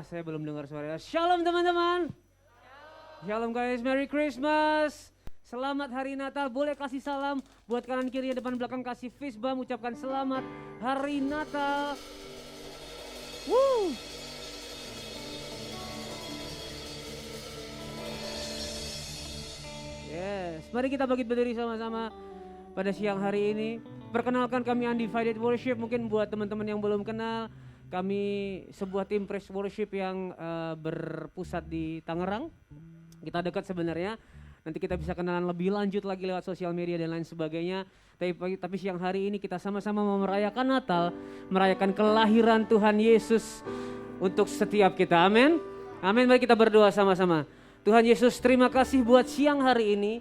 Saya belum dengar suaranya. Shalom teman-teman. Shalom guys, Merry Christmas. Selamat Hari Natal. Boleh kasih salam buat kanan kiri depan belakang, kasih fist bump, ucapkan selamat Hari Natal. Woo. Yes, mari kita bangkit berdiri sama-sama pada siang hari ini. Perkenalkan, kami Undivided Worship. Mungkin buat teman-teman yang belum kenal, kami sebuah tim praise worship yang berpusat di Tangerang. Kita dekat sebenarnya. Nanti kita bisa kenalan lebih lanjut lagi lewat sosial media dan lain sebagainya. Tapi siang hari ini kita sama-sama mau merayakan Natal, merayakan kelahiran Tuhan Yesus untuk setiap kita. Amin. Amin. Mari kita berdoa sama-sama. Tuhan Yesus, terima kasih buat siang hari ini.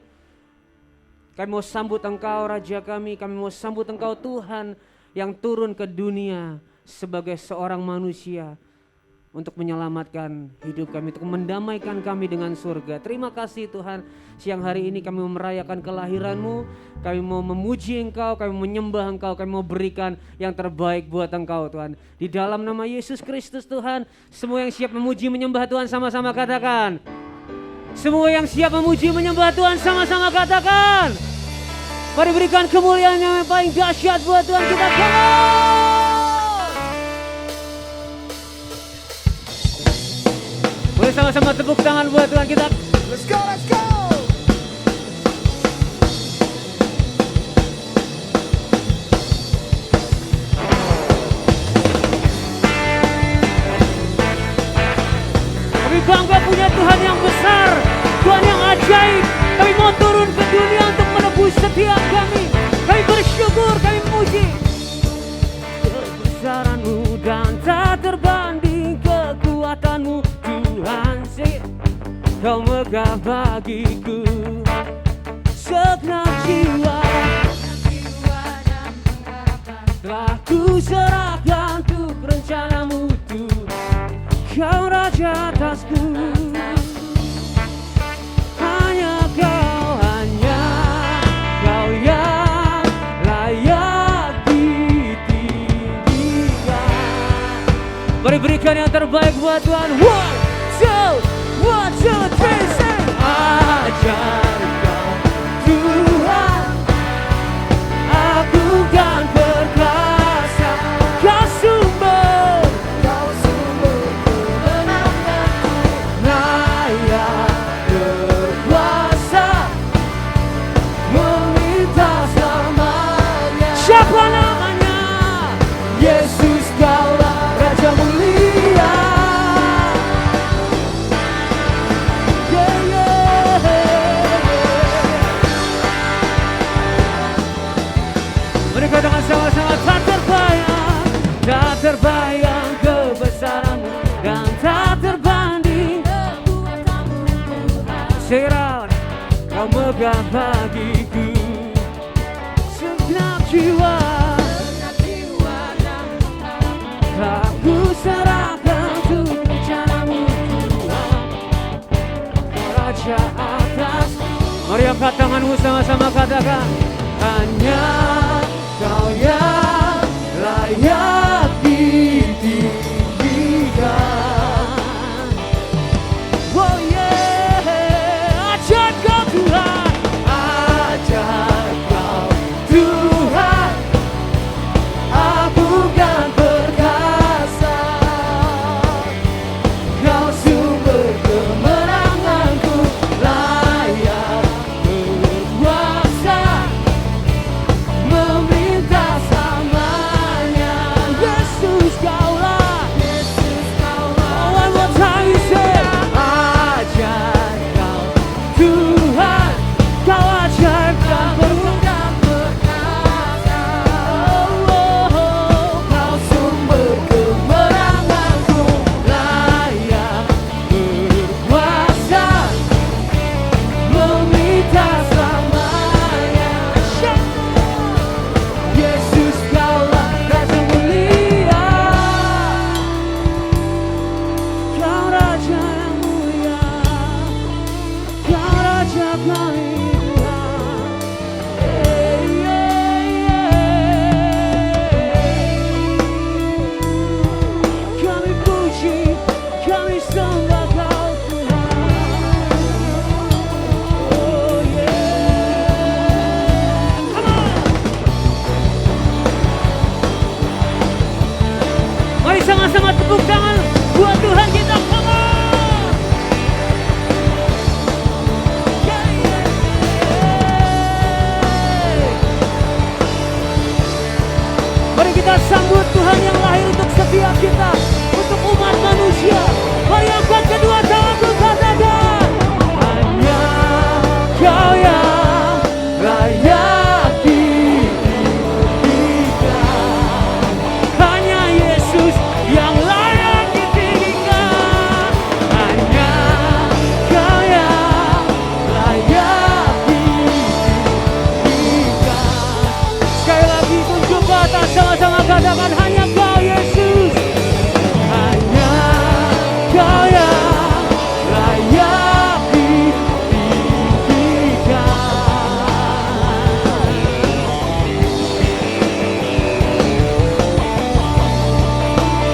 Kami mau sambut Engkau Raja kami mau sambut Engkau Tuhan yang turun ke dunia sebagai seorang manusia untuk menyelamatkan hidup kami, untuk mendamaikan kami dengan surga. Terima kasih Tuhan, siang hari ini kami mau merayakan kelahiran-Mu, kami mau memuji Engkau, kami mau menyembah Engkau, kami mau berikan yang terbaik buat Engkau Tuhan. Di dalam nama Yesus Kristus Tuhan, semua yang siap memuji menyembah Tuhan sama-sama katakan. Semua yang siap memuji menyembah Tuhan sama-sama katakan. Mari berikan kemuliaan yang paling dahsyat buat Tuhan kita. Come on! Boleh sama-sama tepuk tangan buat Tuhan kita. Let's go, let's go! Kami bangga punya Tuhan yang besar, Tuhan yang ajaib. Kami mau turun ke dunia untuk menebus setiap kami. Kami bersyukur, kami memuji. Kebesaran-Mu dan tak terbanding kekuatan-Mu Tuhan sih. Kau megah bagiku segenap jiwa dan pengharapan. Telah ku serahkan untuk rencana-Mu Tuhan. Kau Raja atasku. Hanya Kau yang layak ditinggikan. Mari berikan yang terbaik buat Tuhan. One, two, three, say. Ajar Kau Tuhan, aku kan perkasa. Kau sumber kemenanganku, layak berkuasa, meminta selamanya. Siapa namanya? Yesus, Kaulah Raja mulia. Mereka dengan sama-sama tak terbayang kebesaran-Mu dan tak terbanding kekuatan-Mu Tuhan. Serat, Kau megah bagiku segenap jiwa dan pengharapan. Aku serahkan untuk rencana-Mu Tuhan, Raja atas. Mari angkat tanganmu sama-sama katakan. Hanya Kau yang layak ditinggikan. Oh yeah, ajar Kau Tuhan, ajar Kau Tuhan, aku kan perkasa. Kau sumber kemenanganku, layak berkuasa. Mari kita sambut Tuhan yang lahir untuk setiap kita, untuk umat manusia. Mari angkat kedua tanganku, katakan, hanya Kau yang layak ditinggikan, hanya Yesus yang layak ditinggikan, hanya Kau yang layak ditinggikan. Sekali lagi tunjuk ke atas, sama-sama katakan, hanya Kau Yesus, hanya Kau yang layak ditinggikan.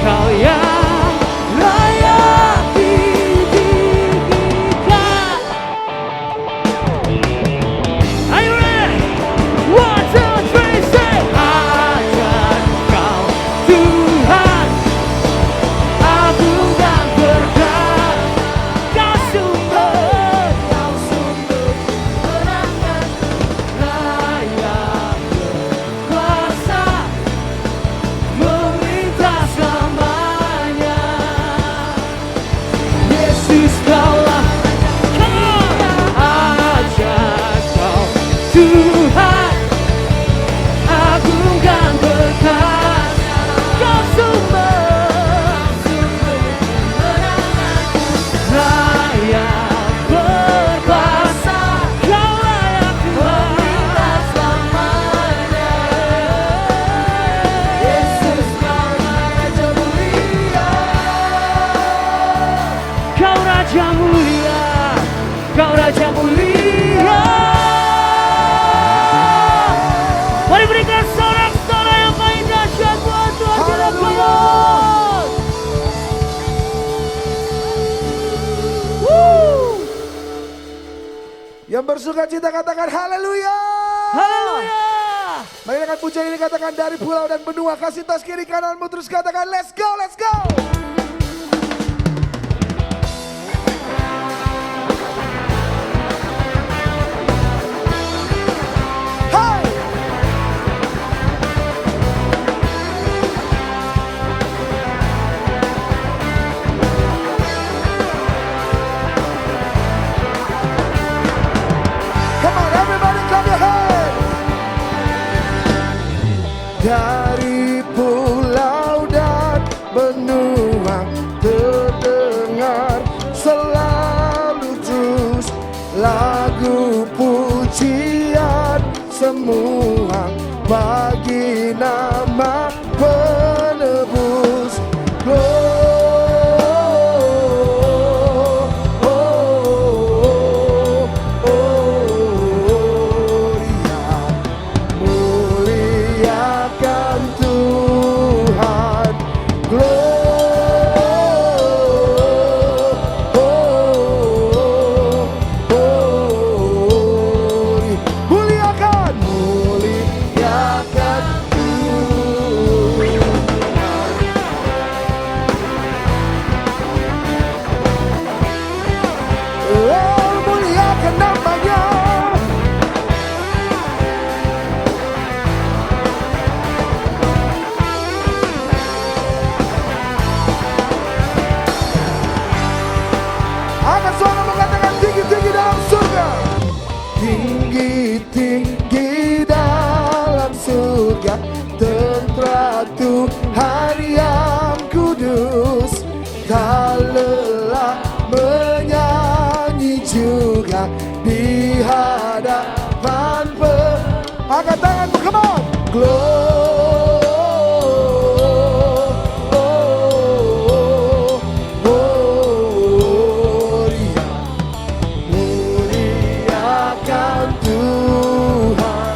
Kau yang layak ditinggikan. Are you ready? 1, 2, 3, say, ajar Kau Tuhan, agung dan berkat, Kau sumber kemenangan, layak berkuasa, memerintah selamanya. Yesus Kaulah, come on, ajar Kau Tuhan, agung dan berkat, Kau sumber kemenangan, layak berkuasa, Kau layak memerintah selamanya. Yesus Kaulah Raja mulia, Kau Raja mulia, Kau Raja mulia. Mari berikan sorak-sorai yang paling dahsyat buat Tuhan kita Kudus. Yang bersuka cita katakan haleluya. Haleluya. Mari dengan pujian ini katakan dari pulau dan benua, kasih tas kiri kananmu, terus katakan let's go, let's go. Hai. Come on everybody, clap your hands. Dari pulau dan benua terdengar selalu terus lagu pujian semua bagi nama penebus. Muliakan Tuhan, muliakan Tuhan, muliakan namanya. Angkat suara mengatakan tinggi-tinggi dalam surga. Tinggi-tinggi dalam surga, tentara Tuhan yang kudus, tak lelah menyanyi juga di hadapan angkat tanganmu, come on. Muliakan Tuhan,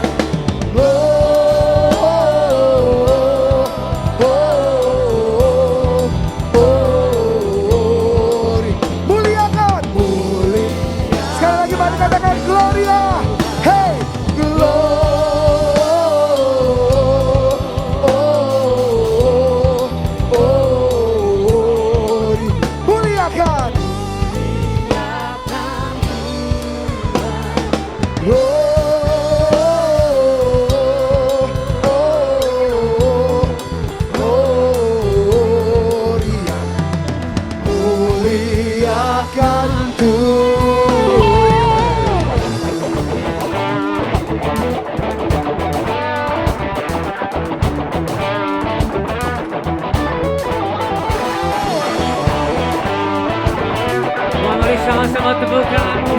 bersama tepuk tanganmu.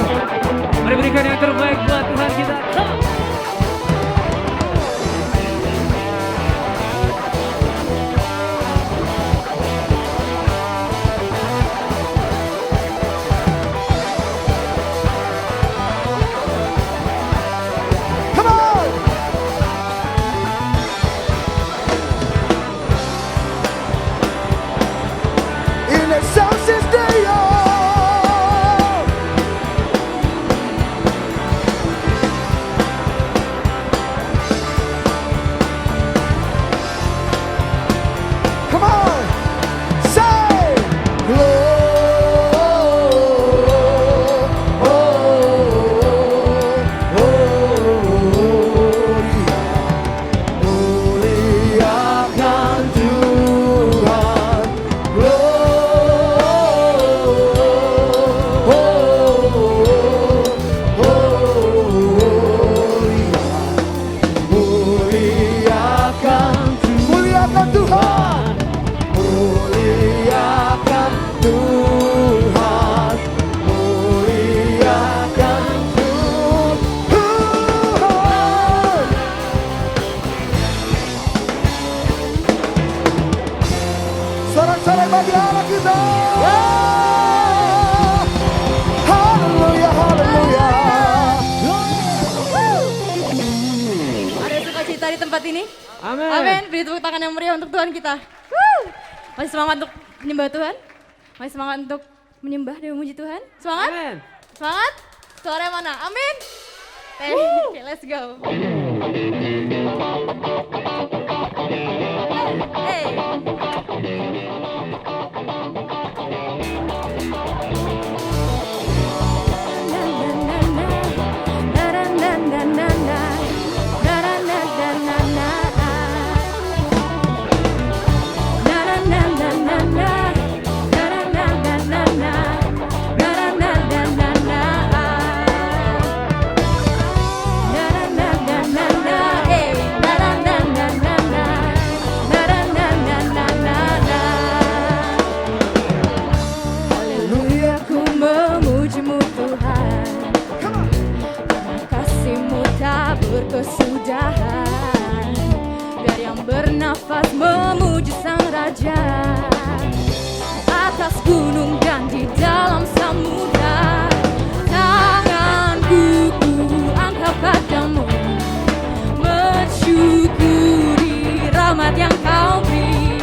Mari berikan yang terbaik buat Tuhan kita. Come on! In the Southeast Day, come on! Say, muliakan Tuhan, muliakan Tuhan, muliakan Tuhan, muliakan Tuhan. Sorak-sorai bagi Allah kita. Haleluya, haleluya. Ada sukacita di tempat ini? Amin. Amin. Beri tepuk tangan yang meriah untuk Tuhan kita. Masih semangat untuk menyembah Tuhan? Masih semangat untuk menyembah dan memuji Tuhan? Semangat? Amin. Semangat? Suara mana? Amin. Okay, let's go. Hey. Haleluya. Ku memujimu Tuhan, kasih-Mu tak berkesudahan. Biar yang bernafas memuji Sang Raja, atas gunung dan di dalam samudra. Tanganku ku angkat padamu, mensyukuri rahmat yang Kau beri.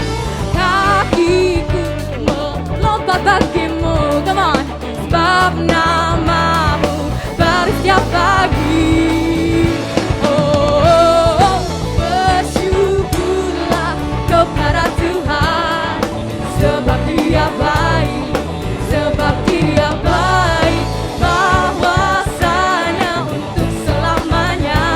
Kakiku melompat bagimu, come on, sebab namamu baru setiap pagi. Oh, bersyukurlah kepada Tuhan, sebab Dia baik, sebab Dia baik, bahwasanya untuk selamanya.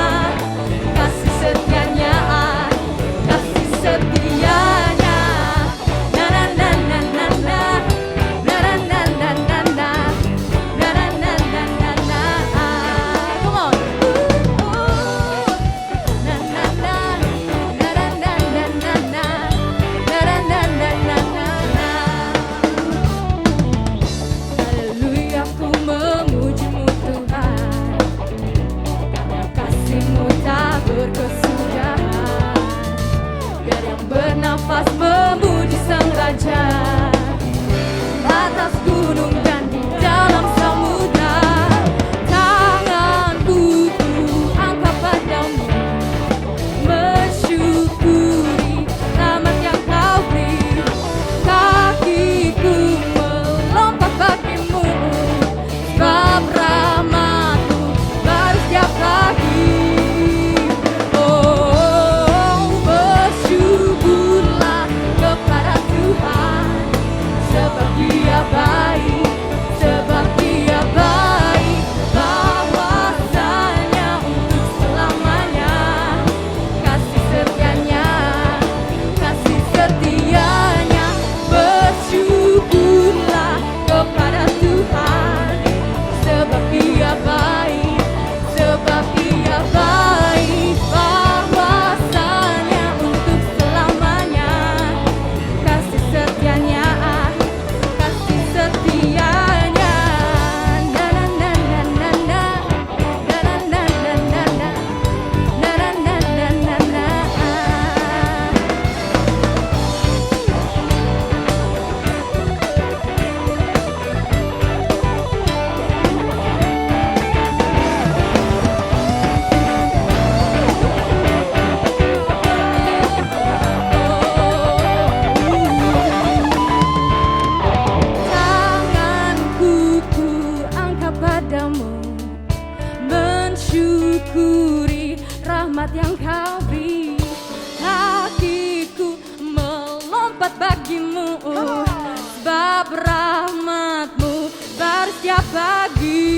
setiap pagi.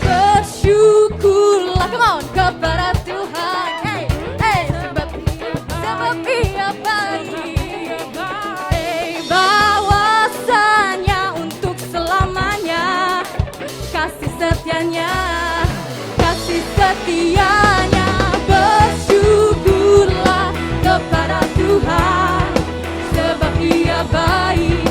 Bersyukurlah, come on, kepada Tuhan. Hey, hey, sebab Ia baik. Hey, bahwasanya untuk selamanya kasih setianya, kasih setianya. Bersyukurlah kepada Tuhan, sebab Ia baik,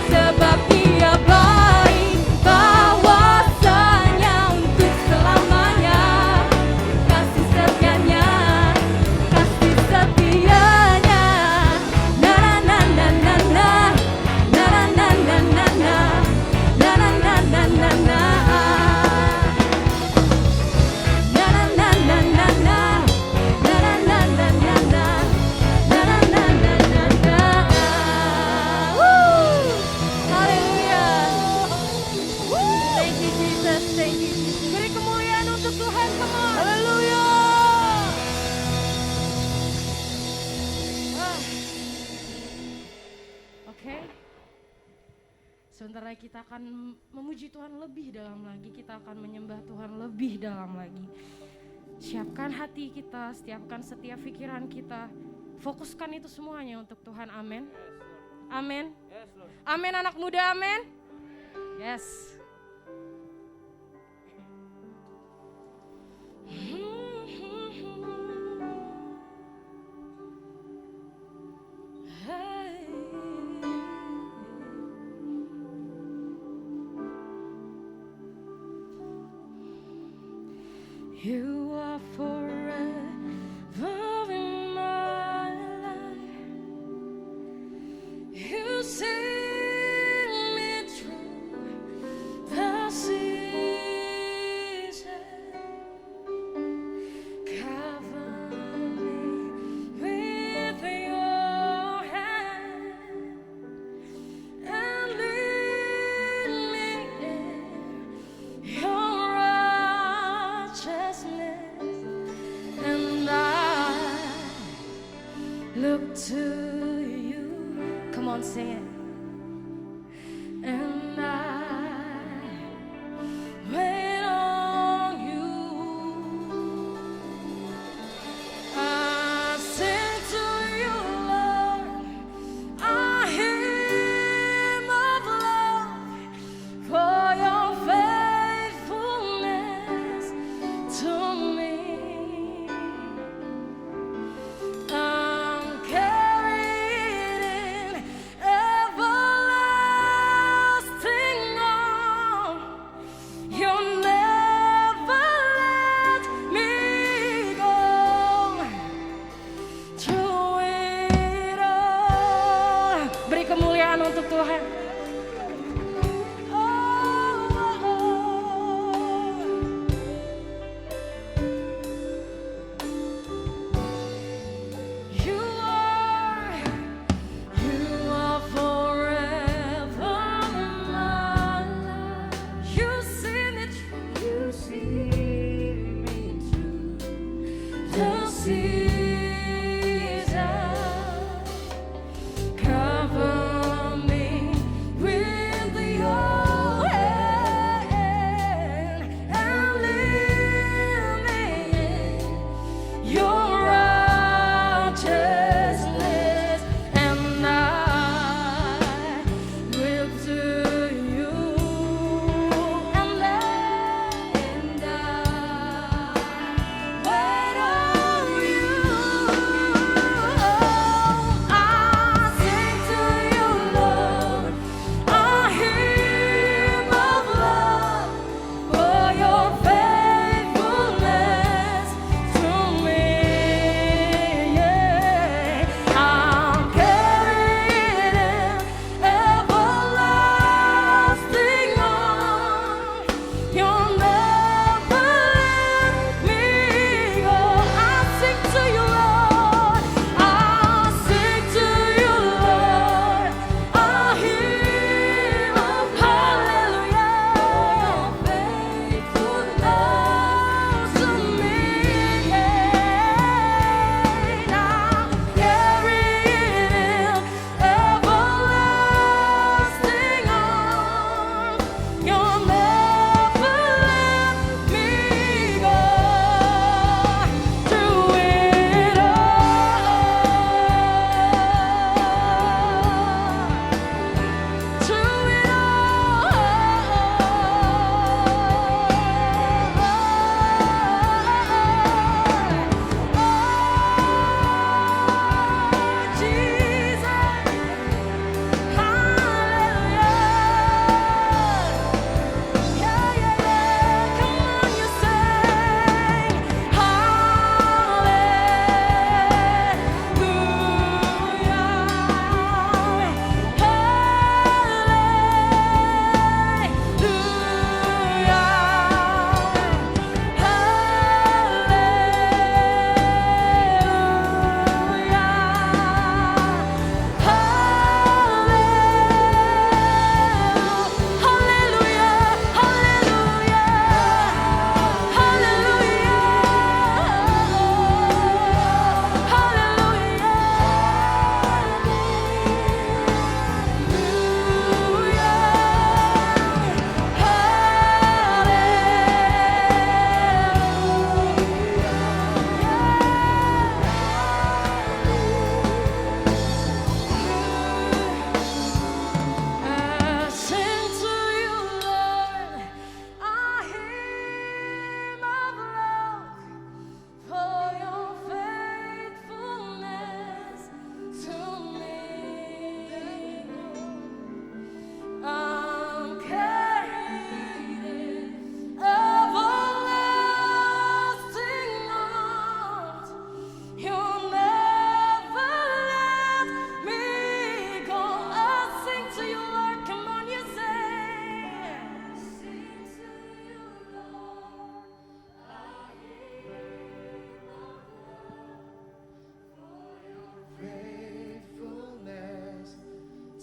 sebab Ia baik. Bahwasanya untuk selamanya kasih setianya, kasih setianya. Na na na na na na na na na na na na na na na na. Beri kemuliaan untuk Tuhan, come on. Haleluya. Oke. Sebentar lagi kita akan memuji Tuhan lebih dalam lagi. Kita akan menyembah Tuhan lebih dalam lagi. Siapkan hati kita, siapkan setiap pikiran kita. Fokuskan itu semuanya untuk Tuhan, amin. Amin. Amin anak muda, amin. Yes. You are forever in my life. You see me through the season. Cover me with your hand and lead me in your righteousness, and I look to you. Come on, sing it. And I wait on you. I sing to you, Lord. I hymn of love for your faithfulness to me. I'm carried in everlasting arms. You'll never let me go. Through it all. Beri kemuliaan untuk Tuhan. You are forever in my life. You see me through the season. Cover me with your hand and lead me in your righteousness, and I will do you, and I wait on you.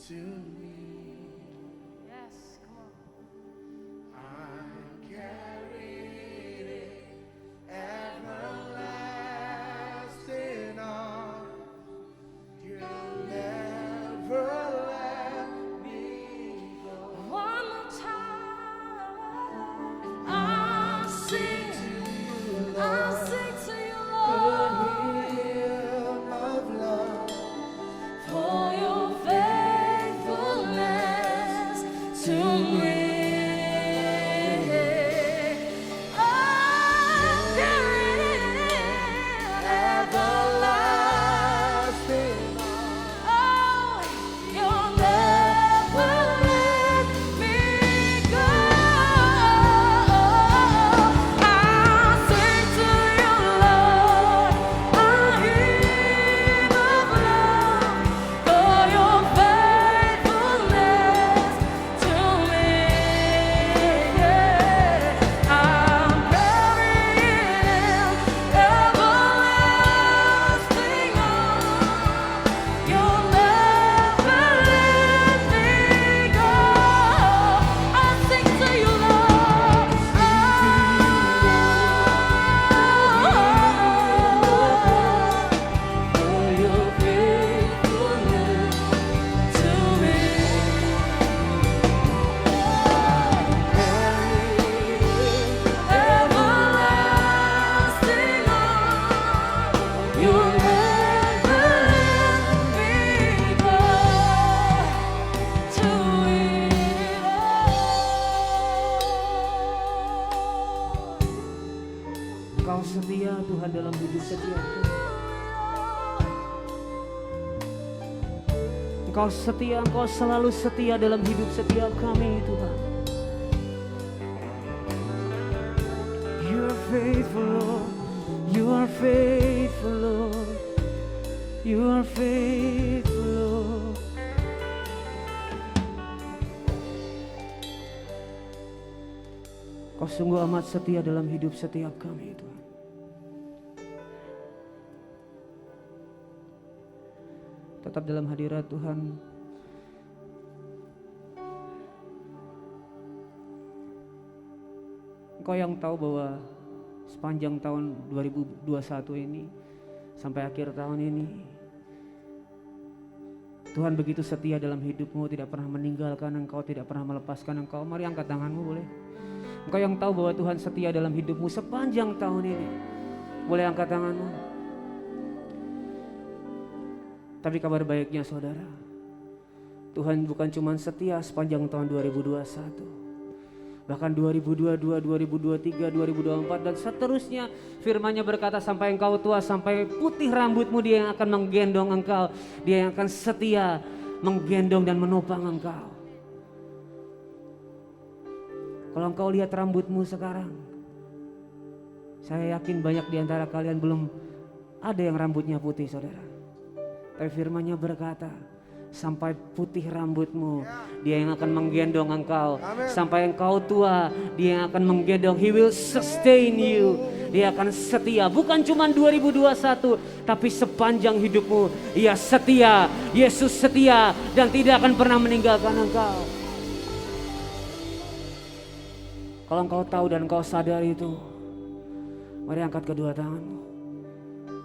to me. Yes, come on. I'm carried in everlasting arms. You'll never let me go. One more time. I'll sing to you, Lord, Hymn of love. for your faithfulness to me. Everlasting arms. You'll never let me go. I'll sing to you, Lord, a hymn of love for your faithfulness to me. I'm carrying everlasting arms. You'll never let me go. I'll sing to you, Lord. For your faithfulness to me. Everlasting arms. You'll never let me go. To it all. Engkau setia Tuhan dalam hidup setiap kami. Engkau setia, Engkau selalu setia dalam hidup setiap kami Tuhan. You are faithful Lord, you are faithful Lord, you are faithful Lord. Kau sungguh amat setia dalam hidup setiap kami Tuhan. Tetap dalam hadirat Tuhan. Engkau yang tahu bahwa sepanjang tahun 2021 ini sampai akhir tahun ini Tuhan begitu setia dalam hidupmu, tidak pernah meninggalkan engkau, tidak pernah melepaskan engkau. Mari angkat tanganmu boleh. Engkau yang tahu bahwa Tuhan setia dalam hidupmu sepanjang tahun ini. Boleh angkat tanganmu. Tapi kabar baiknya saudara, Tuhan bukan cuma setia sepanjang tahun 2021, bahkan 2022, 2023, 2024 dan seterusnya. Firman-Nya berkata sampai engkau tua, sampai putih rambutmu Dia yang akan menggendong engkau, Dia yang akan setia menggendong dan menopang engkau. Kalau engkau lihat rambutmu sekarang, saya yakin banyak di antara kalian belum ada yang rambutnya putih saudara. Tapi firman-Nya berkata, sampai putih rambutmu, Dia yang akan menggendong engkau. Amen. Sampai engkau tua, Dia yang akan menggendong. He will sustain you. Dia akan setia, bukan cuma 2021, tapi sepanjang hidupmu. Ia setia, Yesus setia dan tidak akan pernah meninggalkan engkau. Kalau engkau tahu dan engkau sadar itu, mari angkat kedua tanganmu.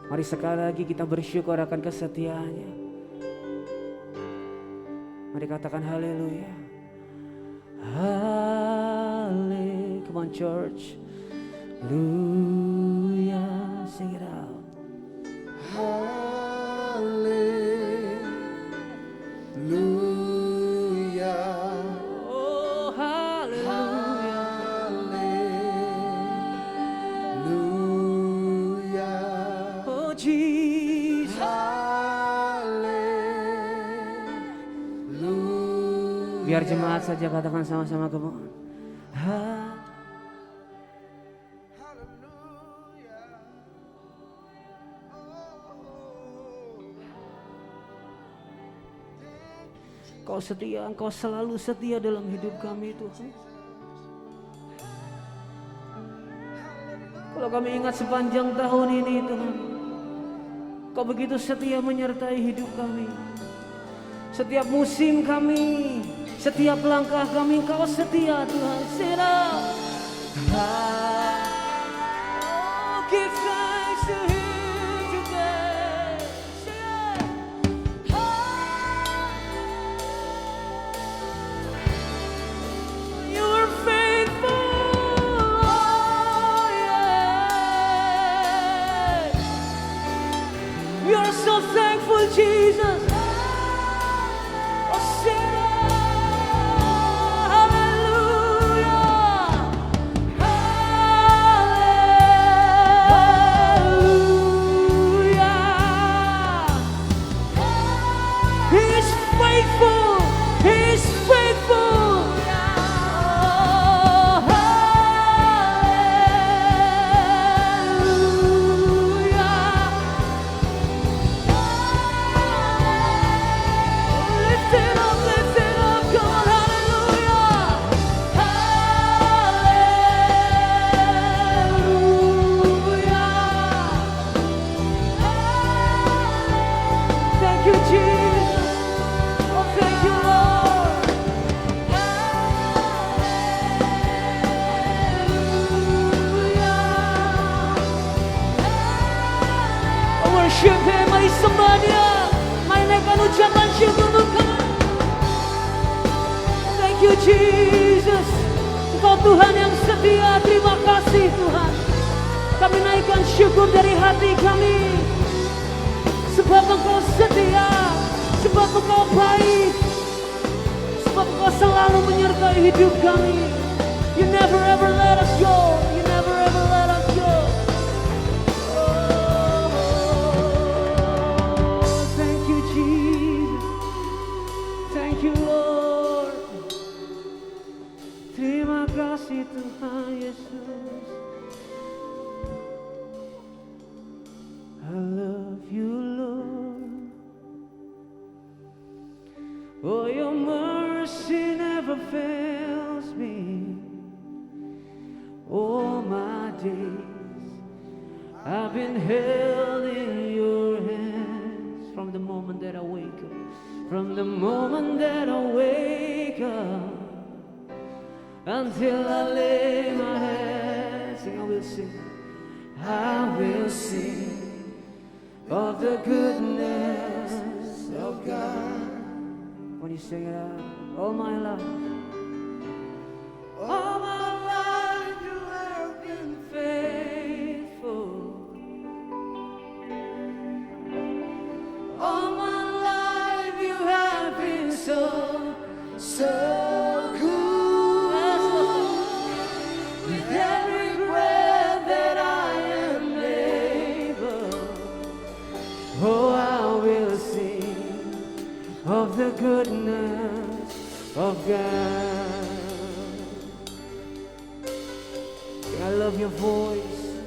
Mari sekali lagi kita bersyukur akan kesetiaannya. Mari katakan haleluya. Haleluya. Come on church. Haleluya. Sing it out. Haleluya. Oh haleluya. Haleluya. Oh Jesus. Haleluya. Biar jemaat saja katakan sama-sama, come on. Kau setia, Engkau selalu setia dalam hidup kami Tuhan. Kalau kami ingat sepanjang tahun ini Tuhan, Kau begitu setia menyertai hidup kami. Setiap musim kami, setiap langkah kami, Engkau setia Tuhan. Give thanks to Him today. You are faithful, oh yeah. We are so thankful, Jesus. Worship Him, mari sembah Dia, mari naikkan ucapan syukur untuk Kau. Thank you Jesus, Engkau Tuhan yang setia, terima kasih Tuhan. Kami naikkan syukur dari hati kami, sebab Engkau setia, sebab Engkau baik, sebab Engkau selalu menyertai hidup kami. You never ever let us go, you never ever let us go. Thank you Lord. Terima kasih Tuhan Yesus. I love you Lord. Oh, your mercy never fails me. All my days I've been held in your hands from the moment that I wake up. From the moment that I wake up until I lay my head, I will sing of the goodness of God. When you sing it out, all my life you have been faithful. All my life you have been so good. With every breath that I am able, oh, I will sing of the goodness of God. I love your voice,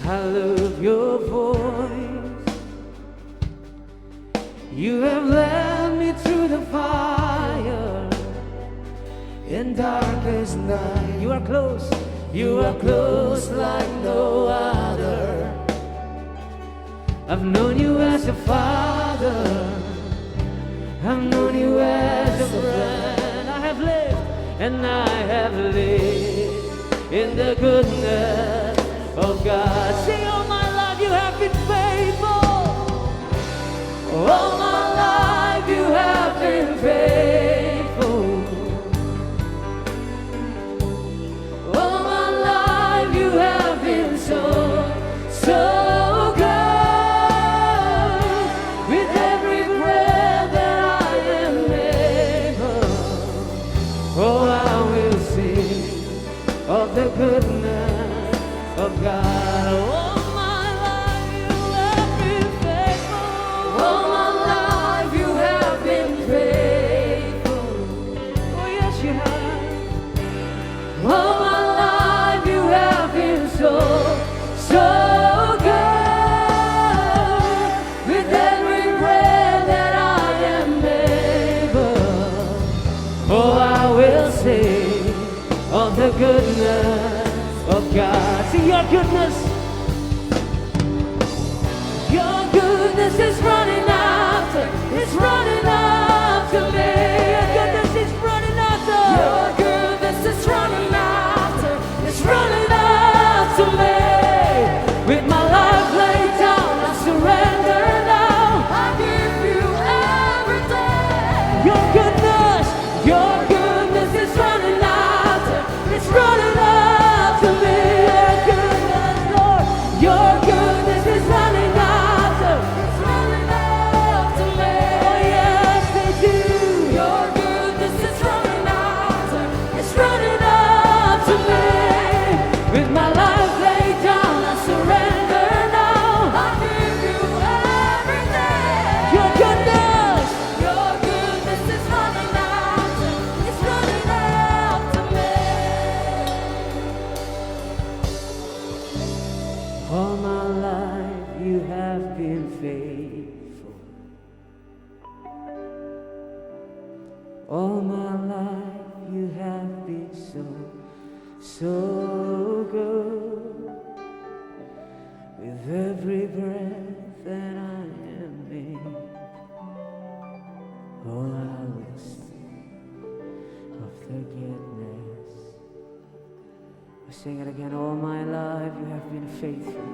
I love your voice. You have led me through the fire in darkest night. You are close like no other. I've known you as a father, I've known you as a friend. I have lived and I have lived in the goodness of God. Say all my life you have been faithful. All my life you have been faithful. All my life you have been so good. With every breath that I am able, oh, I will sing of the goodness of God. All my life you have been faithful. All my life you have been faithful. Oh yes you have. All my life you have been so good. With every breath that I am able, oh, I will sing of the goodness of God. See your goodness. Your goodness is running after, it's running after. have been faithful. All my life you have been so, so good. With every breath that I am in, oh, I will sing of the goodness. I sing it again. All my life you have been faithful.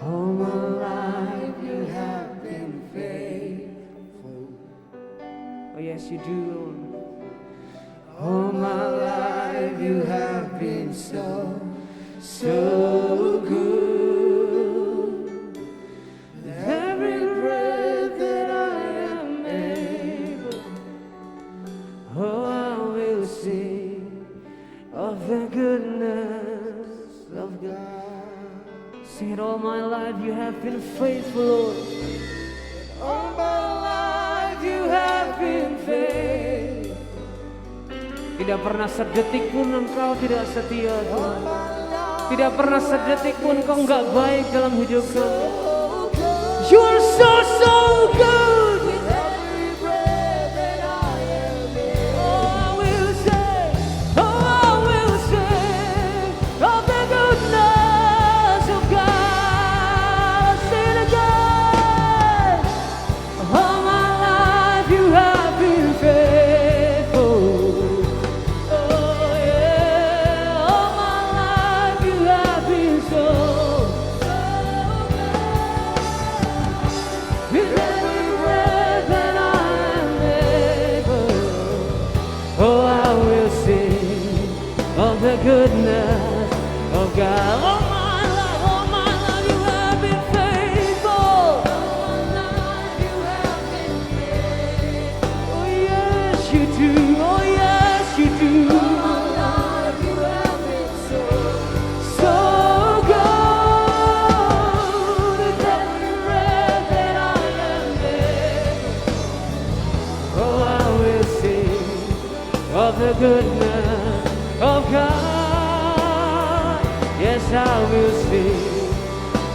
All my life you have been faithful. Oh yes, you do, Lord. All my life you have been so, so good. With every breath that I am able, oh, I will sing of the goodness of God. Sing it. All my life you have been faithful, Lord. All my life you have been faithful. Tidak pernah sedetik pun Engkau tidak setia, Tuhan. Tidak pernah sedetik pun Engkau enggak baik dalam hidup kami. You are so, so good. With every breath that I am in. Oh, I will sing. Oh, I will sing of the goodness of God. Sing it again. All my life you have been faithful. Oh yeah, all my life you have been so, so good. With every breath that I am able, oh, I will sing of the goodness of God. All my life you have been faithful. All my life you have been faithful. Oh yes, you do. Oh yes, you do. All my life you have been so, so good. With every breath that I am able, oh, I will sing of the goodness of God. Yes, I will sing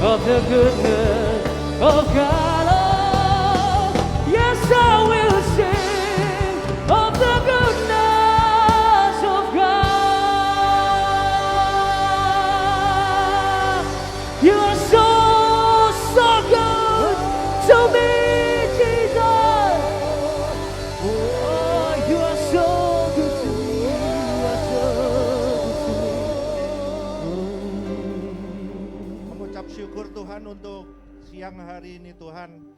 of the goodness of God. Oh, yes, I will sing of the goodness of God. You are so, so good to me, Jesus. Oh, you are so good to me. You are so good to me. Mengucap syukur Tuhan untuk siang hari ini Tuhan.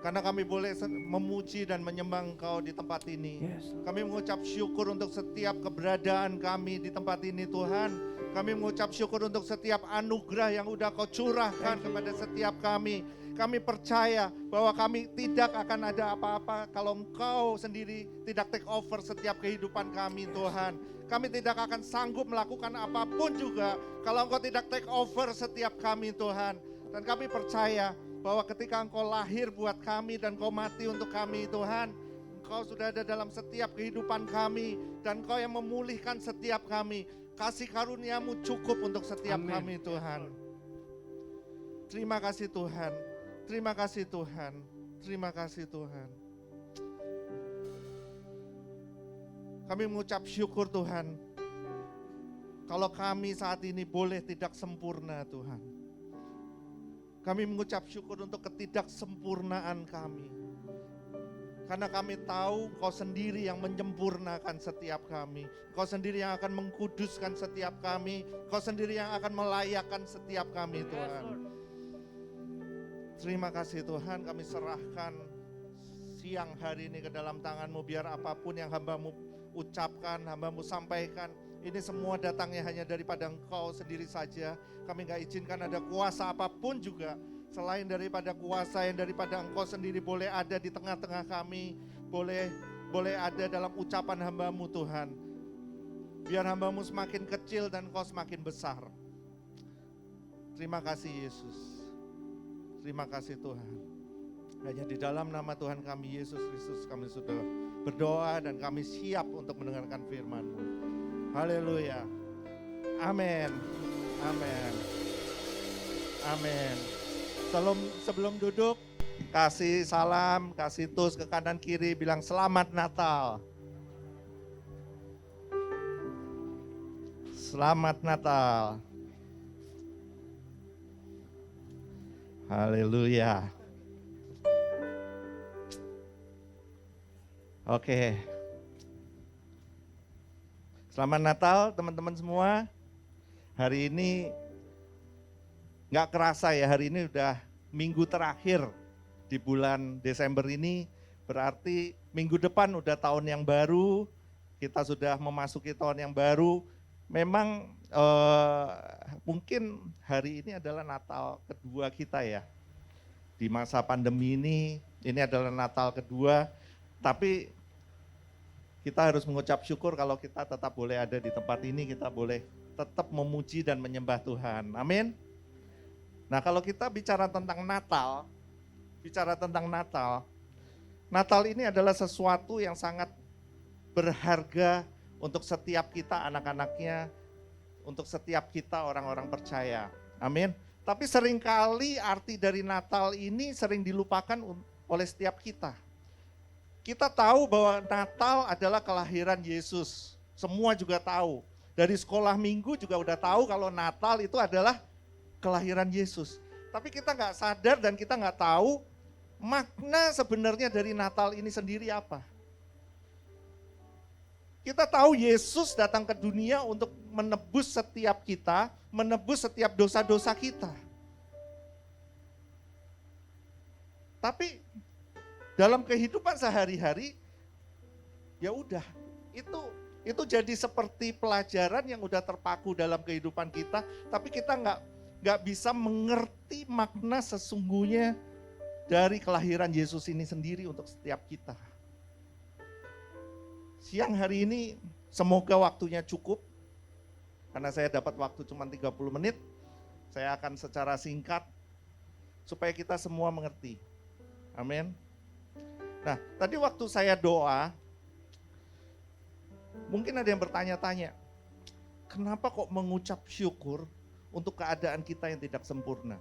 Karena kami boleh memuji dan menyembah Engkau di tempat ini. Yes. Kami mengucap syukur untuk setiap keberadaan kami di tempat ini Tuhan. Kami mengucap syukur untuk setiap anugerah yang udah Kau curahkan kepada setiap kami. Kami percaya bahwa kami tidak akan ada apa-apa kalau Engkau sendiri tidak take over setiap kehidupan kami Tuhan. Kami tidak akan sanggup melakukan apapun juga kalau Engkau tidak take over setiap kami Tuhan. Dan kami percaya bahwa ketika Engkau lahir buat kami dan Engkau mati untuk kami Tuhan, Engkau sudah ada dalam setiap kehidupan kami dan Engkau yang memulihkan setiap kami. Kasih karunia-Mu cukup untuk setiap Amin. kami Tuhan. Terima kasih Tuhan. Terima kasih Tuhan. Terima kasih Tuhan. Kami mengucap syukur Tuhan. Kalau kami saat ini boleh tidak sempurna Tuhan. Kami mengucap syukur untuk ketidaksempurnaan kami. Karena kami tahu Kau sendiri yang menyempurnakan setiap kami. Kau sendiri yang akan mengkuduskan setiap kami. Kau sendiri yang akan melayakkan setiap kami Tuhan. Terima kasih Tuhan, kami serahkan siang hari ini ke dalam tangan-Mu. Biar apapun yang hamba-Mu ucapkan, hamba-Mu sampaikan, ini semua datangnya hanya daripada Engkau sendiri saja. Kami gak izinkan ada kuasa apapun juga selain daripada kuasa yang daripada Engkau sendiri boleh ada di tengah-tengah kami, boleh ada dalam ucapan hamba-Mu Tuhan. Biar hamba-Mu semakin kecil dan Engkau semakin besar. Terima kasih Yesus. Terima kasih Tuhan. Hanya di dalam nama Tuhan kami Yesus Kristus kami sudah berdoa dan kami siap untuk mendengarkan firman-Mu. Haleluya. Amin. Amin. Amin. Sebelum duduk, kasih salam, kasih tus ke kanan kiri, bilang selamat Natal. Selamat Natal. Haleluya. Oke. Selamat Natal teman-teman semua. Hari ini nggak kerasa ya, hari ini udah minggu terakhir di bulan Desember ini. Berarti minggu depan udah tahun yang baru, kita sudah memasuki tahun yang baru. Memang mungkin hari ini adalah Natal kedua kita ya. Di masa pandemi ini adalah Natal kedua, tapi kita harus mengucap syukur kalau kita tetap boleh ada di tempat ini, kita boleh tetap memuji dan menyembah Tuhan. Amin. Nah, kalau kita bicara tentang Natal ini adalah sesuatu yang sangat berharga untuk setiap kita anak-anaknya, untuk setiap kita orang-orang percaya. Amin. Tapi seringkali arti dari Natal ini sering dilupakan oleh setiap kita. Kita tahu bahwa Natal adalah kelahiran Yesus. Semua juga tahu. Dari sekolah minggu juga udah tahu kalau Natal itu adalah kelahiran Yesus. Tapi kita nggak sadar dan kita nggak tahu makna sebenarnya dari Natal ini sendiri apa. Kita tahu Yesus datang ke dunia untuk menebus setiap kita, menebus setiap dosa-dosa kita. Tapi dalam kehidupan sehari-hari, ya udah, itu jadi seperti pelajaran yang udah terpaku dalam kehidupan kita, tapi kita nggak bisa mengerti makna sesungguhnya dari kelahiran Yesus ini sendiri untuk setiap kita. Siang hari ini semoga waktunya cukup, karena saya dapat waktu cuma 30 menit, saya akan secara singkat supaya kita semua mengerti. Amin. Nah, tadi waktu saya doa, mungkin ada yang bertanya-tanya, kenapa kok mengucap syukur untuk keadaan kita yang tidak sempurna?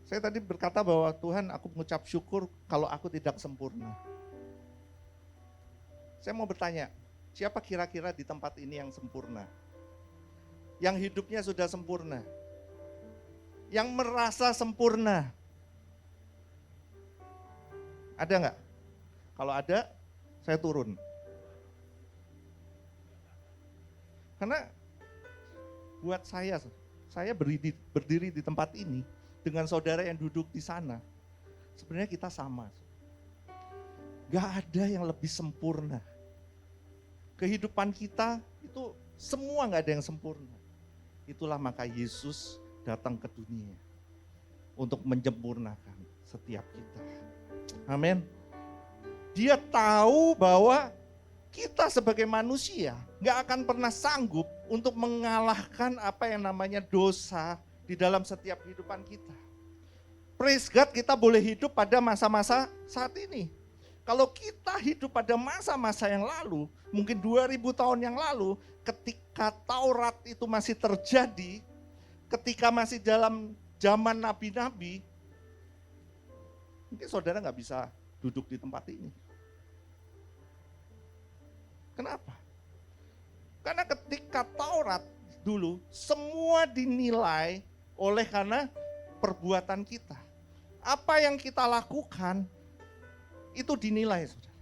Saya tadi berkata bahwa Tuhan, aku mengucap syukur kalau aku tidak sempurna. Saya mau bertanya, siapa kira-kira di tempat ini yang sempurna? Yang hidupnya sudah sempurna? Yang merasa sempurna? Ada nggak? Kalau ada, saya turun. Karena buat saya berdiri di tempat ini dengan saudara yang duduk di sana, sebenarnya kita sama. Gak ada yang lebih sempurna. Kehidupan kita itu semua gak ada yang sempurna. Itulah maka Yesus datang ke dunia untuk menyempurnakan setiap kita. Amin. Dia tahu bahwa kita sebagai manusia gak akan pernah sanggup untuk mengalahkan apa yang namanya dosa di dalam setiap kehidupan kita. Praise God, kita boleh hidup pada masa-masa saat ini. Kalau kita hidup pada masa-masa yang lalu, mungkin 2000 tahun yang lalu, ketika Taurat itu masih terjadi, ketika masih dalam zaman nabi-nabi, mungkin saudara nggak bisa duduk di tempat ini. Kenapa? Karena ketika Taurat dulu, semua dinilai oleh karena perbuatan kita. Apa yang kita lakukan, itu dinilai, saudara.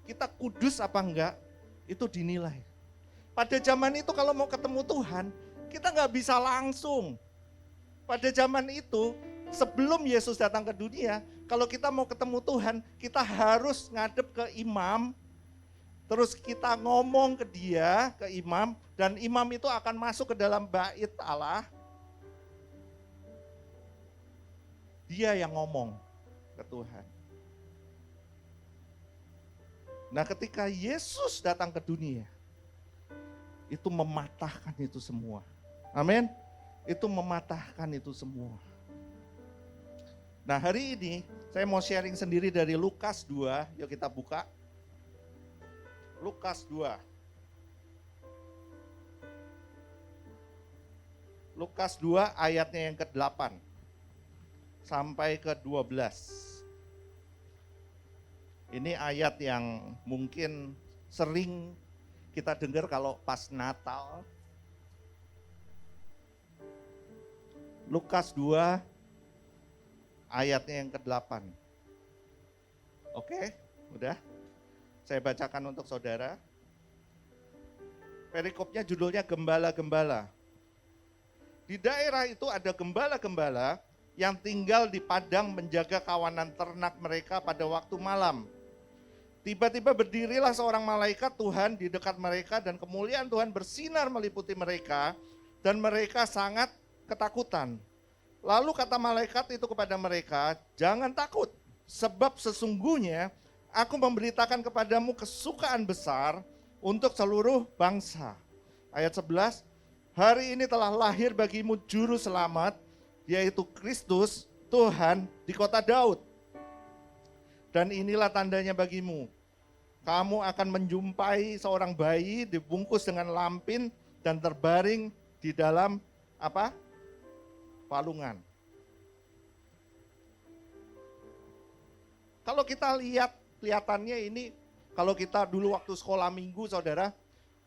Kita kudus apa enggak, itu dinilai. Pada zaman itu kalau mau ketemu Tuhan, kita nggak bisa langsung. Pada zaman itu, sebelum Yesus datang ke dunia, kalau kita mau ketemu Tuhan, kita harus ngadep ke imam, terus kita ngomong ke dia, ke imam, dan imam itu akan masuk ke dalam bait Allah. Dia yang ngomong ke Tuhan. Nah, ketika Yesus datang ke dunia, itu mematahkan itu semua. Amin. Itu mematahkan itu semua. Nah, hari ini saya mau sharing sendiri dari Lukas 2. Yuk kita buka. Lukas 2. Lukas 2 ayatnya yang ke-8 sampai ke-12. Ini ayat yang mungkin sering kita dengar kalau pas Natal. Lukas 2 ayatnya yang ke-8. Oke, udah. Saya bacakan untuk saudara. Perikopnya judulnya Gembala-Gembala. Di daerah itu ada gembala-gembala yang tinggal di padang menjaga kawanan ternak mereka pada waktu malam. Tiba-tiba berdirilah seorang malaikat Tuhan di dekat mereka dan kemuliaan Tuhan bersinar meliputi mereka dan mereka sangat ketakutan. Lalu kata malaikat itu kepada mereka, "Jangan takut, sebab sesungguhnya aku memberitakan kepadamu kesukaan besar untuk seluruh bangsa." Ayat 11, "Hari ini telah lahir bagimu juru selamat, yaitu Kristus Tuhan di kota Daud. Dan inilah tandanya bagimu, kamu akan menjumpai seorang bayi dibungkus dengan lampin dan terbaring di dalam apa? Palungan." Kalau kita lihat, kelihatannya ini, kalau kita dulu waktu sekolah minggu saudara,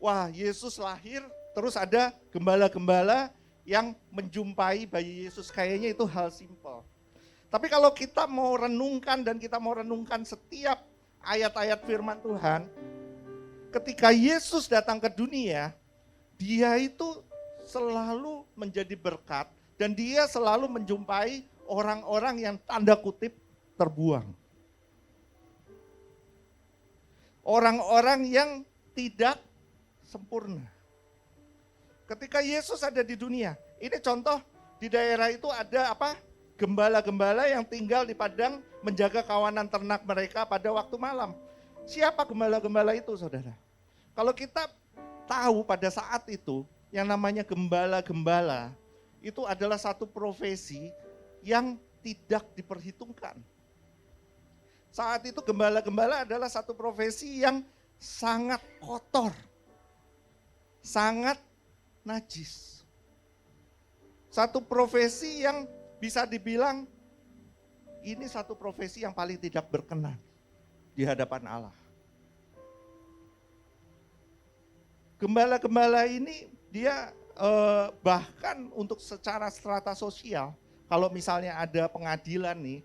wah Yesus lahir, terus ada gembala-gembala yang menjumpai bayi Yesus, kayaknya itu hal simpel. Tapi kalau kita mau renungkan dan kita mau renungkan setiap ayat-ayat firman Tuhan, ketika Yesus datang ke dunia, dia itu selalu menjadi berkat dan dia selalu menjumpai orang-orang yang tanda kutip terbuang. Orang-orang yang tidak sempurna. Ketika Yesus ada di dunia, ini contoh di daerah itu ada apa? Gembala-gembala yang tinggal di padang menjaga kawanan ternak mereka pada waktu malam. Siapa gembala-gembala itu, saudara? Kalau kita tahu pada saat itu, yang namanya gembala-gembala, itu adalah satu profesi yang tidak diperhitungkan. Saat itu gembala-gembala adalah satu profesi yang sangat kotor, sangat najis. Satu profesi yang bisa dibilang ini satu profesi yang paling tidak berkenan di hadapan Allah. Gembala-gembala ini dia bahkan untuk secara strata sosial, kalau misalnya ada pengadilan nih,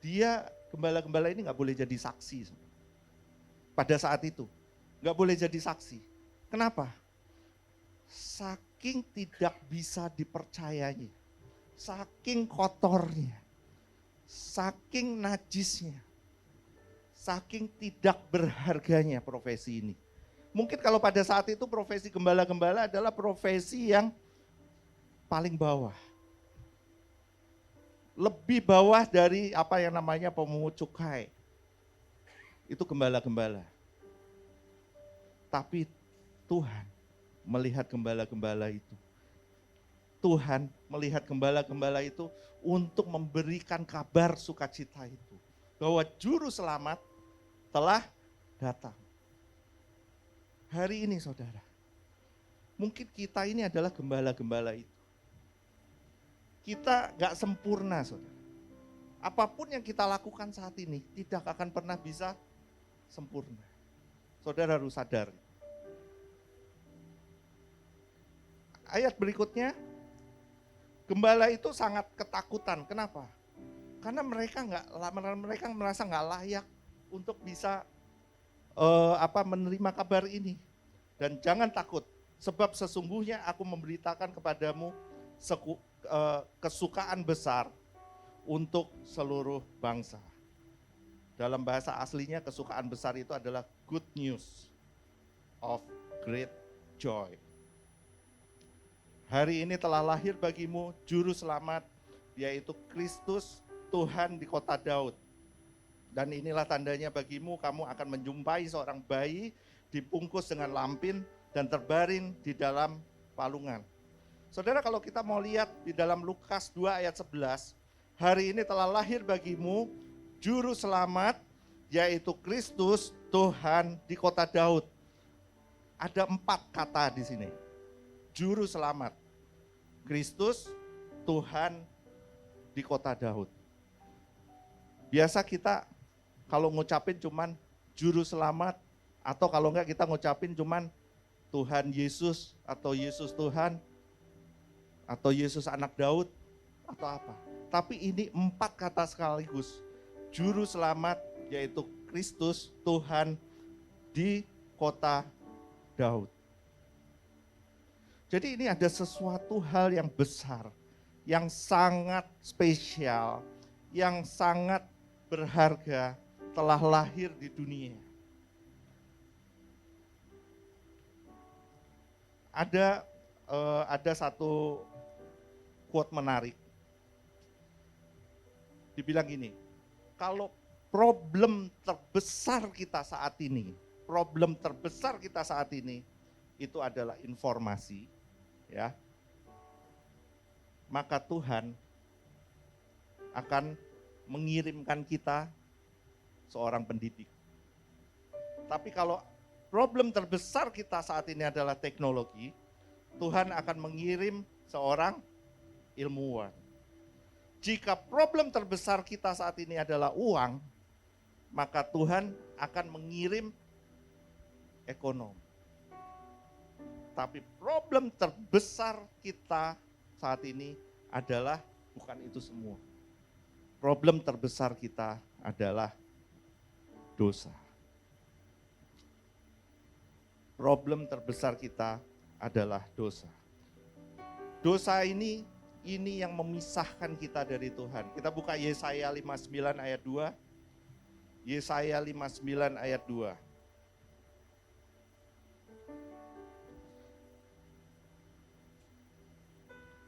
dia gembala-gembala ini nggak boleh jadi saksi. Pada saat itu nggak boleh jadi saksi. Kenapa? Saking tidak bisa dipercayai, saking kotornya, saking najisnya, saking tidak berharganya profesi ini. Mungkin kalau pada saat itu profesi gembala-gembala adalah profesi yang paling bawah. Lebih bawah dari apa yang namanya pemungut cukai. Itu gembala-gembala. Tapi Tuhan melihat gembala-gembala itu. Tuhan melihat gembala-gembala itu untuk memberikan kabar sukacita itu. Bahwa juru selamat telah datang. Hari ini saudara, mungkin kita ini adalah gembala-gembala itu. Kita gak sempurna saudara. Apapun yang kita lakukan saat ini tidak akan pernah bisa sempurna. Saudara harus sadar. Ayat berikutnya, gembala itu sangat ketakutan. Kenapa? Karena mereka merasa nggak layak untuk bisa menerima kabar ini. Dan jangan takut, sebab sesungguhnya aku memberitakan kepadamu kesukaan besar untuk seluruh bangsa. Dalam bahasa aslinya kesukaan besar itu adalah good news of great joy. Hari ini telah lahir bagimu juru selamat, yaitu Kristus Tuhan di kota Daud. Dan inilah tandanya bagimu, kamu akan menjumpai seorang bayi dibungkus dengan lampin dan terbaring di dalam palungan. Saudara, kalau kita mau lihat di dalam Lukas 2 ayat 11, hari ini telah lahir bagimu juru selamat, yaitu Kristus Tuhan di kota Daud. Ada 4 kata di sini. Juru selamat. Kristus, Tuhan di kota Daud. Biasa kita kalau ngucapin cuman juru selamat, atau kalau enggak kita ngucapin cuman Tuhan Yesus, atau Yesus Tuhan, atau Yesus anak Daud, atau apa. Tapi ini 4 kata sekaligus. Juru selamat yaitu Kristus, Tuhan di kota Daud. Jadi ini ada sesuatu hal yang besar, yang sangat spesial, yang sangat berharga telah lahir di dunia. Ada satu quote menarik. Dibilang gini, kalau problem terbesar kita saat ini itu adalah informasi, ya, maka Tuhan akan mengirimkan kita seorang pendidik. Tapi kalau problem terbesar kita saat ini adalah teknologi, Tuhan akan mengirim seorang ilmuwan. Jika problem terbesar kita saat ini adalah uang, maka Tuhan akan mengirim ekonom. Tapi problem terbesar kita saat ini adalah bukan itu semua. Problem terbesar kita adalah dosa. Problem terbesar kita adalah dosa. Dosa ini yang memisahkan kita dari Tuhan. Kita buka Yesaya 59 ayat 2. Yesaya 59 ayat 2.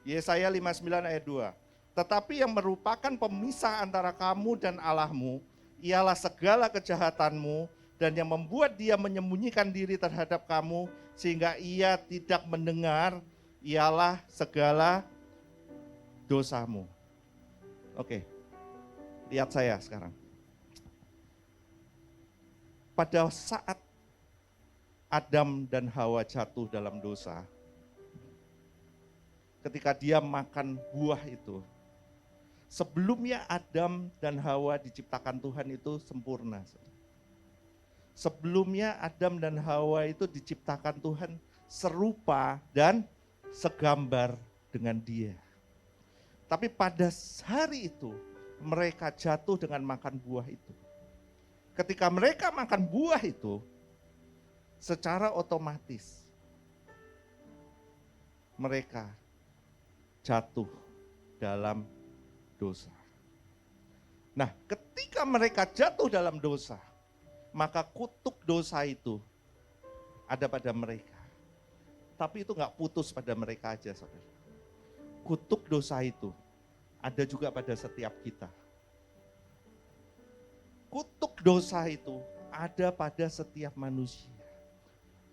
Yesaya 59 ayat 2. Tetapi yang merupakan pemisah antara kamu dan Allahmu, ialah segala kejahatanmu, dan yang membuat dia menyembunyikan diri terhadap kamu, sehingga ia tidak mendengar, ialah segala dosamu. Oke, lihat saya sekarang. Pada saat Adam dan Hawa jatuh dalam dosa, ketika dia makan buah itu, sebelumnya Adam dan Hawa diciptakan Tuhan itu sempurna. Sebelumnya Adam dan Hawa itu diciptakan Tuhan serupa dan segambar dengan Dia. Tapi pada hari itu mereka jatuh dengan makan buah itu. Ketika mereka makan buah itu, secara otomatis mereka jatuh dalam dosa. Nah, ketika mereka jatuh dalam dosa, maka kutuk dosa itu ada pada mereka. Tapi itu enggak putus pada mereka aja, saudara. Kutuk dosa itu ada juga pada setiap kita. Kutuk dosa itu ada pada setiap manusia.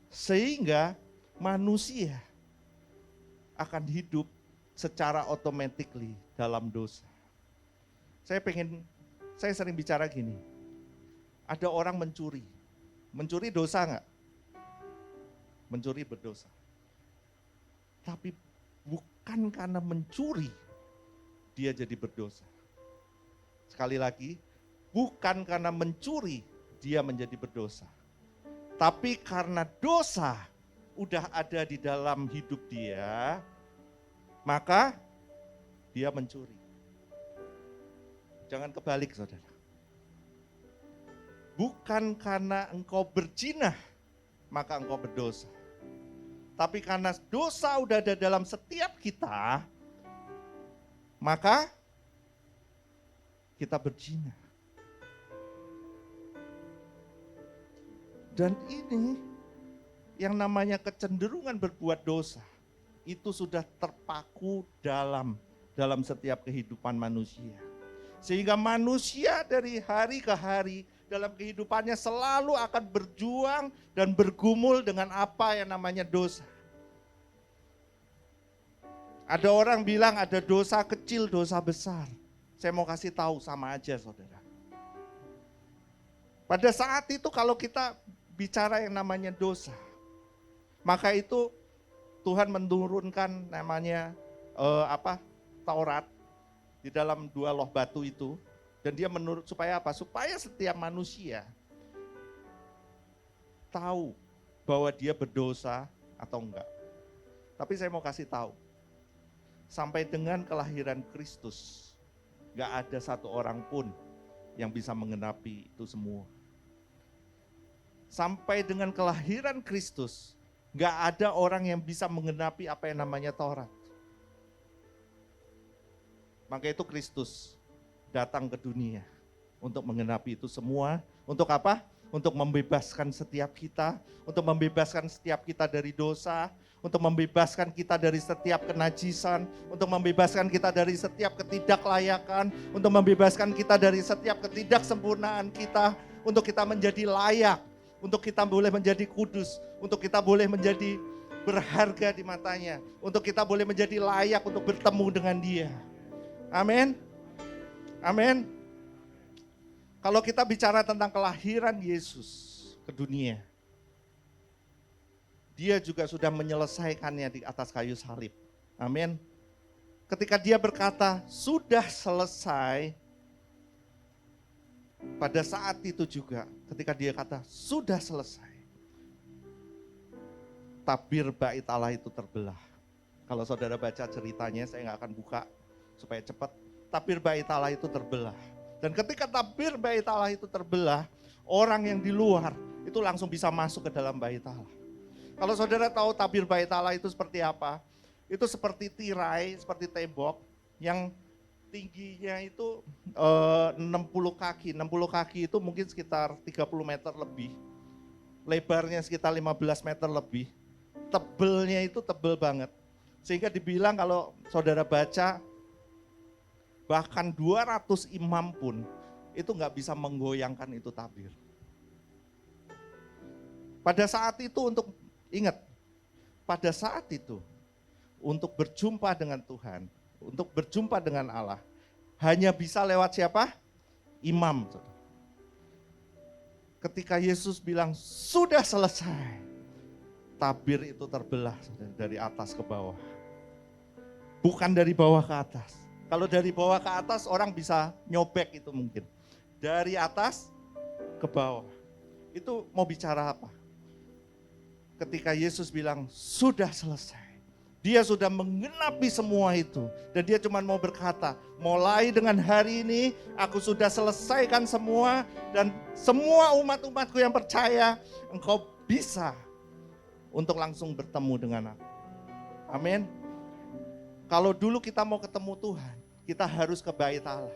Sehingga manusia akan hidup secara automatically dalam dosa. Saya sering bicara gini, ada orang mencuri. Mencuri dosa enggak? Mencuri berdosa. Tapi bukan karena mencuri, dia jadi berdosa. Sekali lagi, bukan karena mencuri, dia menjadi berdosa. Tapi karena dosa udah ada di dalam hidup dia, maka dia mencuri. Jangan kebalik, saudara. Bukan karena engkau berzina, maka engkau berdosa. Tapi karena dosa udah ada dalam setiap kita, maka kita berzina. Dan ini yang namanya kecenderungan berbuat dosa, itu sudah terpaku dalam setiap kehidupan manusia. Sehingga manusia dari hari ke hari dalam kehidupannya selalu akan berjuang dan bergumul dengan apa yang namanya dosa. Ada orang bilang ada dosa kecil, dosa besar. Saya mau kasih tahu sama aja, saudara. Pada saat itu kalau kita bicara yang namanya dosa, maka itu Tuhan menurunkan namanya Taurat di dalam 2 loh batu itu, dan dia menurut supaya apa? Supaya setiap manusia tahu bahwa dia berdosa atau enggak. Tapi saya mau kasih tahu, sampai dengan kelahiran Kristus, enggak ada satu orang pun yang bisa menggenapi itu semua. Sampai dengan kelahiran Kristus, enggak ada orang yang bisa menggenapi apa yang namanya Taurat. Maka itu Kristus datang ke dunia untuk menggenapi itu semua. Untuk apa? Untuk membebaskan setiap kita, untuk membebaskan setiap kita dari dosa, untuk membebaskan kita dari setiap kenajisan, untuk membebaskan kita dari setiap ketidaklayakan, untuk membebaskan kita dari setiap ketidaksempurnaan kita, untuk kita menjadi layak, untuk kita boleh menjadi kudus, untuk kita boleh menjadi berharga di matanya, untuk kita boleh menjadi layak untuk bertemu dengan Dia. Amin. Amin. Kalau kita bicara tentang kelahiran Yesus ke dunia, Dia juga sudah menyelesaikannya di atas kayu salib. Amin. Ketika Dia berkata, sudah selesai, pada saat itu juga ketika Dia kata, sudah selesai, tabir bait Allah itu terbelah. Kalau saudara baca ceritanya, saya nggak akan buka supaya cepat. Tabir bait Allah itu terbelah. Dan ketika tabir bait Allah itu terbelah, orang yang di luar itu langsung bisa masuk ke dalam bait Allah. Kalau saudara tahu tabir bait Allah itu seperti apa? Itu seperti tirai, seperti tembok yang tingginya itu 60 kaki. 60 kaki itu mungkin sekitar 30 meter lebih. Lebarnya sekitar 15 meter lebih. Tebelnya itu tebel banget. Sehingga dibilang kalau saudara baca, bahkan 200 imam pun itu nggak bisa menggoyangkan itu tabir. Pada saat itu pada saat itu untuk berjumpa dengan Tuhan, untuk berjumpa dengan Allah, hanya bisa lewat siapa? Imam. Ketika Yesus bilang sudah selesai, tabir itu terbelah dari atas ke bawah. Bukan dari bawah ke atas. Kalau dari bawah ke atas orang bisa nyobek itu mungkin. Dari atas ke bawah. Itu mau bicara apa? Ketika Yesus bilang sudah selesai. Dia sudah menggenapi semua itu. Dan dia cuma mau berkata, mulai dengan hari ini aku sudah selesaikan semua. Dan semua umat-umatku yang percaya, engkau bisa untuk langsung bertemu dengan aku. Amin. Kalau dulu kita mau ketemu Tuhan, kita harus ke bait Allah.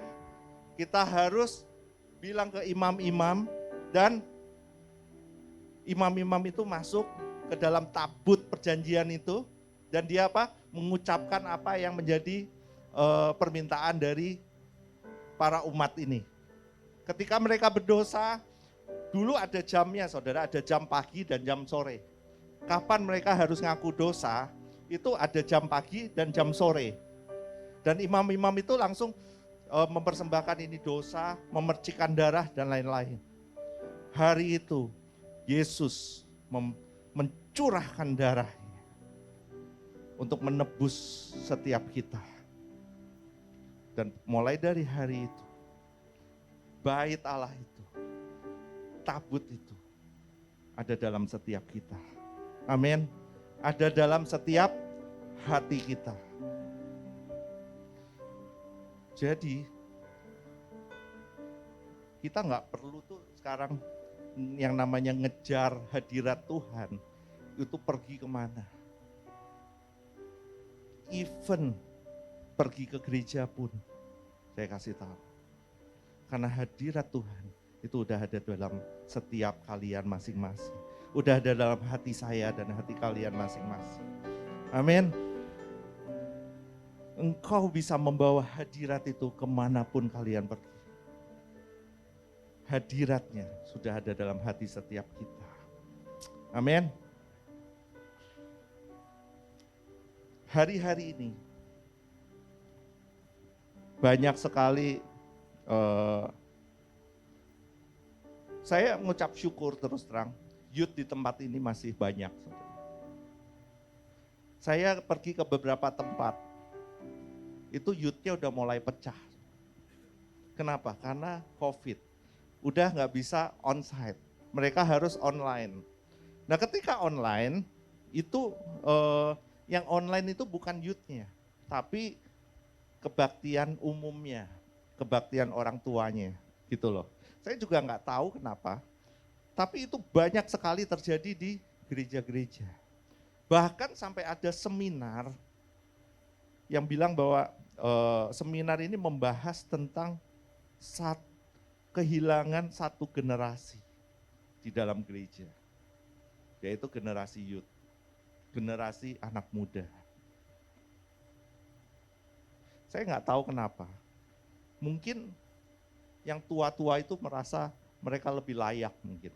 Kita harus bilang ke imam-imam, dan imam-imam itu masuk ke dalam tabut perjanjian itu, dan dia mengucapkan apa yang menjadi permintaan dari para umat ini. Ketika mereka berdosa, dulu ada jamnya saudara, ada jam pagi dan jam sore. Kapan mereka harus ngaku dosa, itu ada jam pagi dan jam sore. Dan imam-imam itu langsung mempersembahkan ini dosa, memercikan darah dan lain-lain. Hari itu Yesus mencurahkan darahnya untuk menebus setiap kita. Dan mulai dari hari itu, bait Allah itu, tabut itu ada dalam setiap kita. Amin. Ada dalam setiap hati kita. Jadi kita nggak perlu tuh sekarang yang namanya ngejar hadirat Tuhan itu pergi kemana. Even pergi ke gereja pun saya kasih tahu. Karena hadirat Tuhan itu udah ada dalam setiap kalian masing-masing. Udah ada dalam hati saya dan hati kalian masing-masing. Amin. Engkau bisa membawa hadirat itu kemanapun kalian pergi. Hadiratnya sudah ada dalam hati setiap kita. Amin. Hari-hari ini banyak sekali saya mengucap syukur terus terang. Youth di tempat ini masih banyak. Saya pergi ke beberapa tempat, itu youth-nya udah mulai pecah. Kenapa? Karena COVID. Udah nggak bisa onsite. Mereka harus online. Nah ketika online, itu yang online itu bukan youth-nya, tapi kebaktian umumnya, kebaktian orang tuanya, gitu loh. Saya juga nggak tahu kenapa, tapi itu banyak sekali terjadi di gereja-gereja. Bahkan sampai ada seminar yang bilang bahwa seminar ini membahas tentang kehilangan satu generasi di dalam gereja, yaitu generasi youth, generasi anak muda. Saya nggak tahu kenapa, mungkin yang tua-tua itu merasa mereka lebih layak mungkin,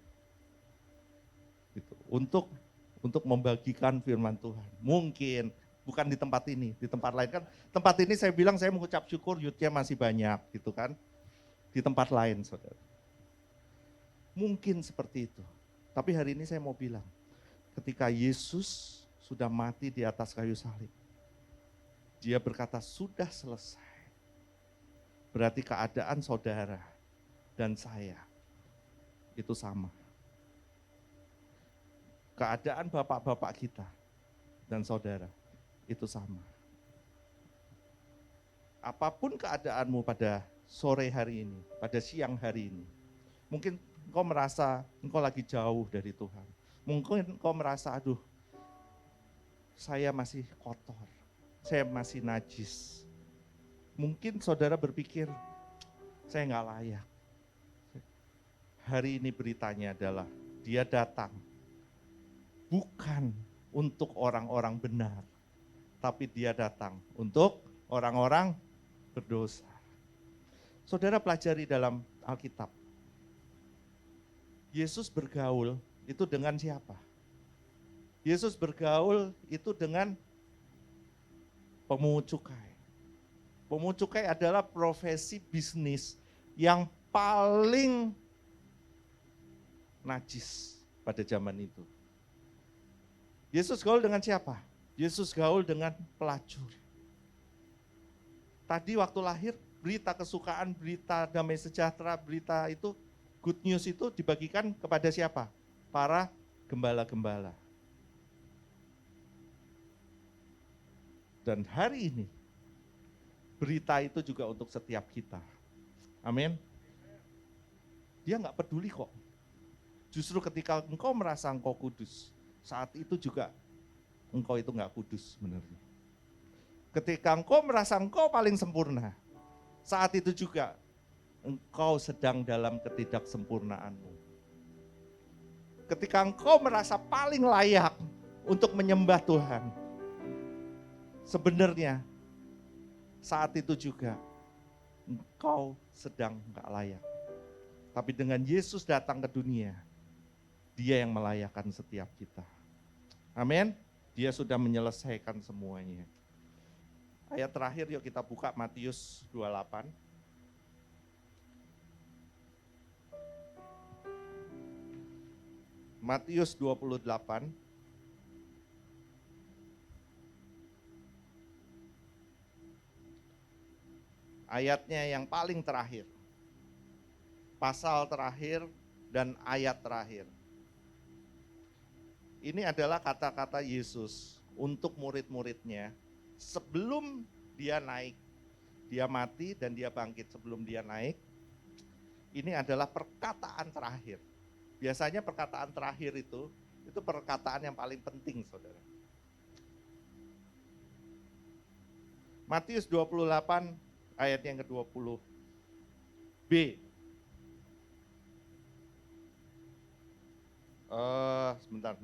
gitu, untuk membagikan firman Tuhan. Mungkin bukan di tempat ini, di tempat lain kan. Tempat ini saya bilang saya mengucap syukur youth-nya masih banyak, gitu kan. Di tempat lain, saudara. Mungkin seperti itu. Tapi hari ini saya mau bilang, ketika Yesus sudah mati di atas kayu salib, dia berkata sudah selesai. Berarti keadaan saudara dan saya itu sama. Keadaan bapak-bapak kita dan saudara itu sama. Apapun keadaanmu pada sore hari ini, pada siang hari ini, mungkin engkau merasa engkau lagi jauh dari Tuhan. Mungkin engkau merasa, aduh, saya masih kotor, saya masih najis. Mungkin saudara berpikir, saya nggak layak. Hari ini beritanya adalah, dia datang bukan untuk orang-orang benar, tapi dia datang untuk orang-orang berdosa. Saudara pelajari dalam Alkitab, Yesus bergaul itu dengan siapa? Yesus bergaul itu dengan pemungut cukai. Pemungut cukai adalah profesi bisnis yang paling najis pada zaman itu. Yesus gaul dengan siapa? Yesus gaul dengan pelacur. Tadi waktu lahir, berita kesukaan, berita damai sejahtera, berita itu, good news itu dibagikan kepada siapa? Para gembala-gembala. Dan hari ini, berita itu juga untuk setiap kita. Amin. Dia nggak peduli kok. Justru ketika engkau merasa engkau kudus, saat itu juga engkau itu nggak kudus sebenarnya. Ketika engkau merasa engkau paling sempurna, saat itu juga engkau sedang dalam ketidaksempurnaanmu. Ketika engkau merasa paling layak untuk menyembah Tuhan, sebenarnya saat itu juga engkau sedang gak layak. Tapi dengan Yesus datang ke dunia, dia yang melayakkan setiap kita. Amin. Dia sudah menyelesaikan semuanya. Ayat terakhir yuk kita buka Matius 28. Matius 28. Ayatnya yang paling terakhir. Pasal terakhir dan ayat terakhir. Ini adalah kata-kata Yesus untuk murid-muridnya sebelum dia naik. Dia mati dan dia bangkit sebelum dia naik. Ini adalah perkataan terakhir. Biasanya perkataan terakhir itu perkataan yang paling penting, saudara. Matius 28 ayat yang ke-20. B. Sebentar.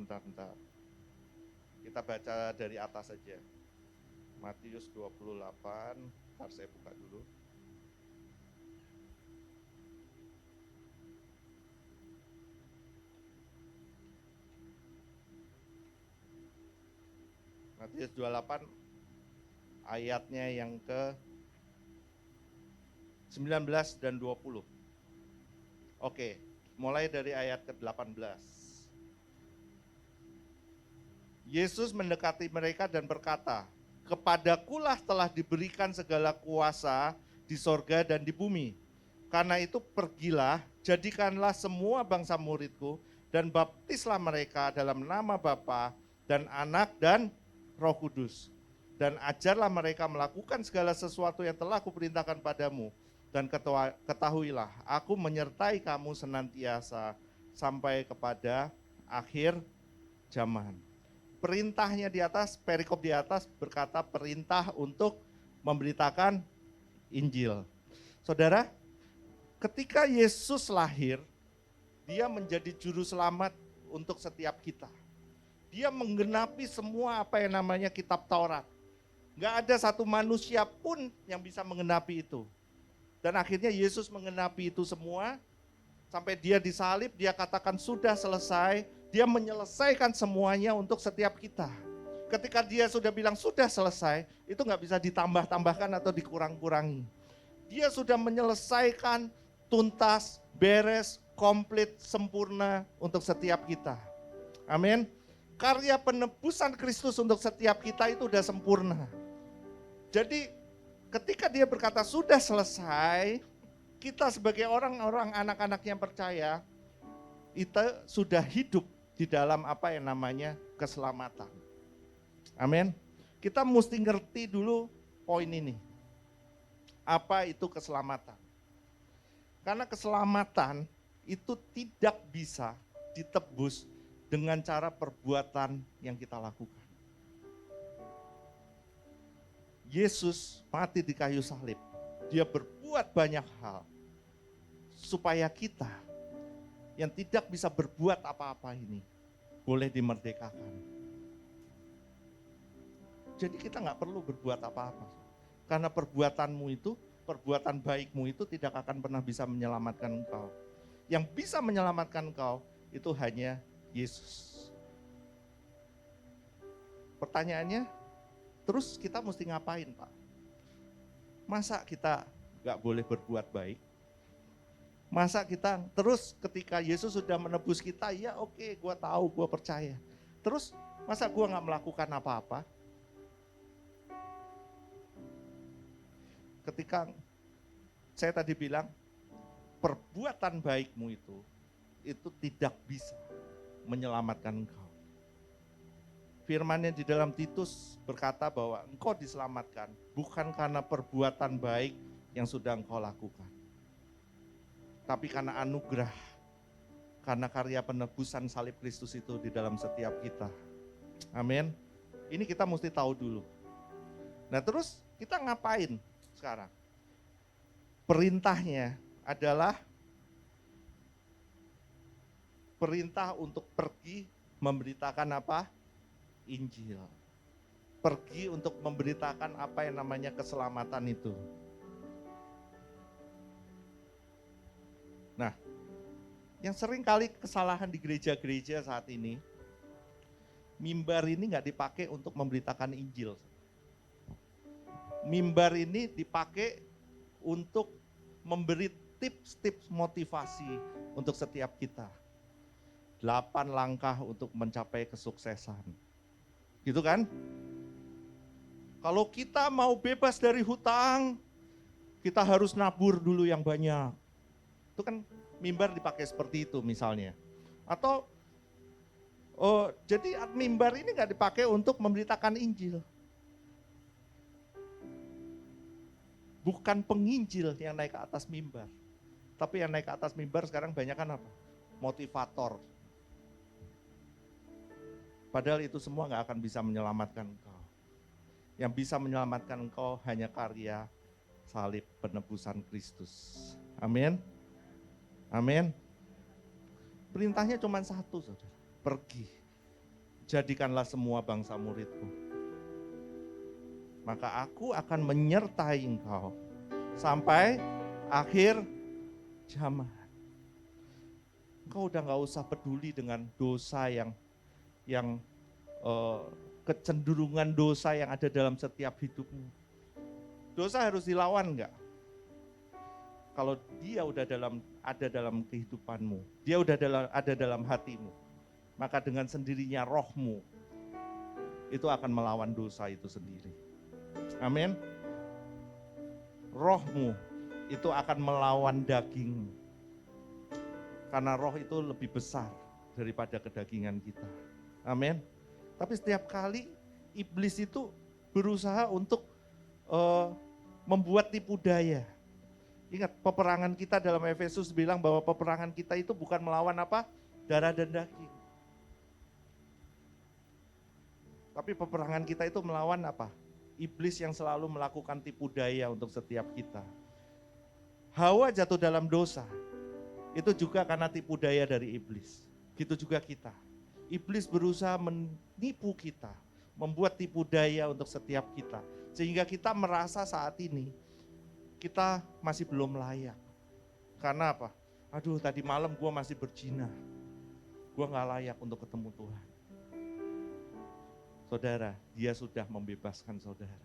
Kita baca dari atas saja. Matius 28, ntar saya buka dulu. Matius 28 ayatnya yang ke 19 dan 20. Oke, mulai dari ayat ke-18. Yesus mendekati mereka dan berkata, Kepadakulah telah diberikan segala kuasa di sorga dan di bumi. Karena itu pergilah, jadikanlah semua bangsa muridku, dan baptislah mereka dalam nama Bapa dan Anak dan Roh Kudus. Dan ajarlah mereka melakukan segala sesuatu yang telah kuperintahkan padamu. Dan ketahuilah, aku menyertai kamu senantiasa sampai kepada akhir zaman. Perintahnya di atas, perikop di atas berkata perintah untuk memberitakan Injil. Saudara, ketika Yesus lahir, dia menjadi juru selamat untuk setiap kita. Dia menggenapi semua apa yang namanya kitab Taurat. Enggak ada satu manusia pun yang bisa menggenapi itu. Dan akhirnya Yesus menggenapi itu semua, sampai dia disalib, dia katakan sudah selesai, dia menyelesaikan semuanya untuk setiap kita. Ketika dia sudah bilang sudah selesai, itu enggak bisa ditambah-tambahkan atau dikurang-kurangi. Dia sudah menyelesaikan tuntas, beres, komplit, sempurna untuk setiap kita. Amin. Karya penebusan Kristus untuk setiap kita itu sudah sempurna. Jadi ketika dia berkata sudah selesai, kita sebagai orang-orang anak-anak yang percaya, kita sudah hidup di dalam apa yang namanya keselamatan. Amin. Kita mesti ngerti dulu poin ini. Apa itu keselamatan? Karena keselamatan itu tidak bisa ditebus dengan cara perbuatan yang kita lakukan. Yesus mati di kayu salib. Dia berbuat banyak hal supaya kita yang tidak bisa berbuat apa-apa ini boleh dimerdekakan. Jadi kita nggak perlu berbuat apa-apa. Karena perbuatanmu itu, perbuatan baikmu itu tidak akan pernah bisa menyelamatkan engkau. Yang bisa menyelamatkan engkau itu hanya Yesus. Pertanyaannya, terus kita mesti ngapain, Pak? Masa kita gak boleh berbuat baik? Masa kita terus ketika Yesus sudah menebus kita, ya oke, gue tahu, gue percaya. Terus masa gue gak melakukan apa-apa? Ketika saya tadi bilang, perbuatan baikmu itu tidak bisa menyelamatkan engkau. Firman-Nya di dalam Titus berkata bahwa engkau diselamatkan bukan karena perbuatan baik yang sudah engkau lakukan, tapi karena anugerah, karena karya penebusan salib Kristus itu di dalam setiap kita. Amin. Ini kita mesti tahu dulu. Nah terus kita ngapain sekarang? Perintahnya adalah perintah untuk pergi memberitakan apa? Injil. Pergi untuk memberitakan apa yang namanya keselamatan itu. Nah, yang sering kali kesalahan di gereja-gereja saat ini, mimbar ini nggak dipakai untuk memberitakan Injil. Mimbar ini dipakai untuk memberi tips-tips motivasi untuk setiap kita. 8 langkah untuk mencapai kesuksesan. Gitu kan? Kalau kita mau bebas dari hutang, kita harus nabur dulu yang banyak. Itu kan mimbar dipakai seperti itu misalnya. Atau, jadi mimbar ini nggak dipakai untuk memberitakan Injil. Bukan penginjil yang naik ke atas mimbar. Tapi yang naik ke atas mimbar sekarang banyak kan apa? Motivator. Padahal itu semua gak akan bisa menyelamatkan engkau. Yang bisa menyelamatkan engkau hanya karya salib penebusan Kristus. Amin. Amin. Perintahnya cuma satu, saudara. Pergi. Jadikanlah semua bangsa muridku. Maka aku akan menyertai engkau sampai akhir zaman. Engkau udah gak usah peduli dengan dosa yang kecenderungan dosa yang ada dalam setiap hidupmu. Dosa harus dilawan enggak? Kalau dia udah ada dalam kehidupanmu, dia udah ada dalam hatimu, maka dengan sendirinya rohmu itu akan melawan dosa itu sendiri. Amin. Rohmu itu akan melawan dagingmu. Karena roh itu lebih besar daripada kedagingan kita. Amin. Tapi setiap kali iblis itu berusaha untuk membuat tipu daya. Ingat, peperangan kita dalam Efesus bilang bahwa peperangan kita itu bukan melawan apa? Darah dan daging. Tapi peperangan kita itu melawan apa? Iblis yang selalu melakukan tipu daya untuk setiap kita. Hawa jatuh dalam dosa, itu juga karena tipu daya dari iblis. Gitu juga kita. Iblis berusaha menipu kita, membuat tipu daya untuk setiap kita. Sehingga kita merasa saat ini, kita masih belum layak. Karena apa? Aduh, tadi malam gue masih berzina. Gue gak layak untuk ketemu Tuhan. Saudara, dia sudah membebaskan saudara.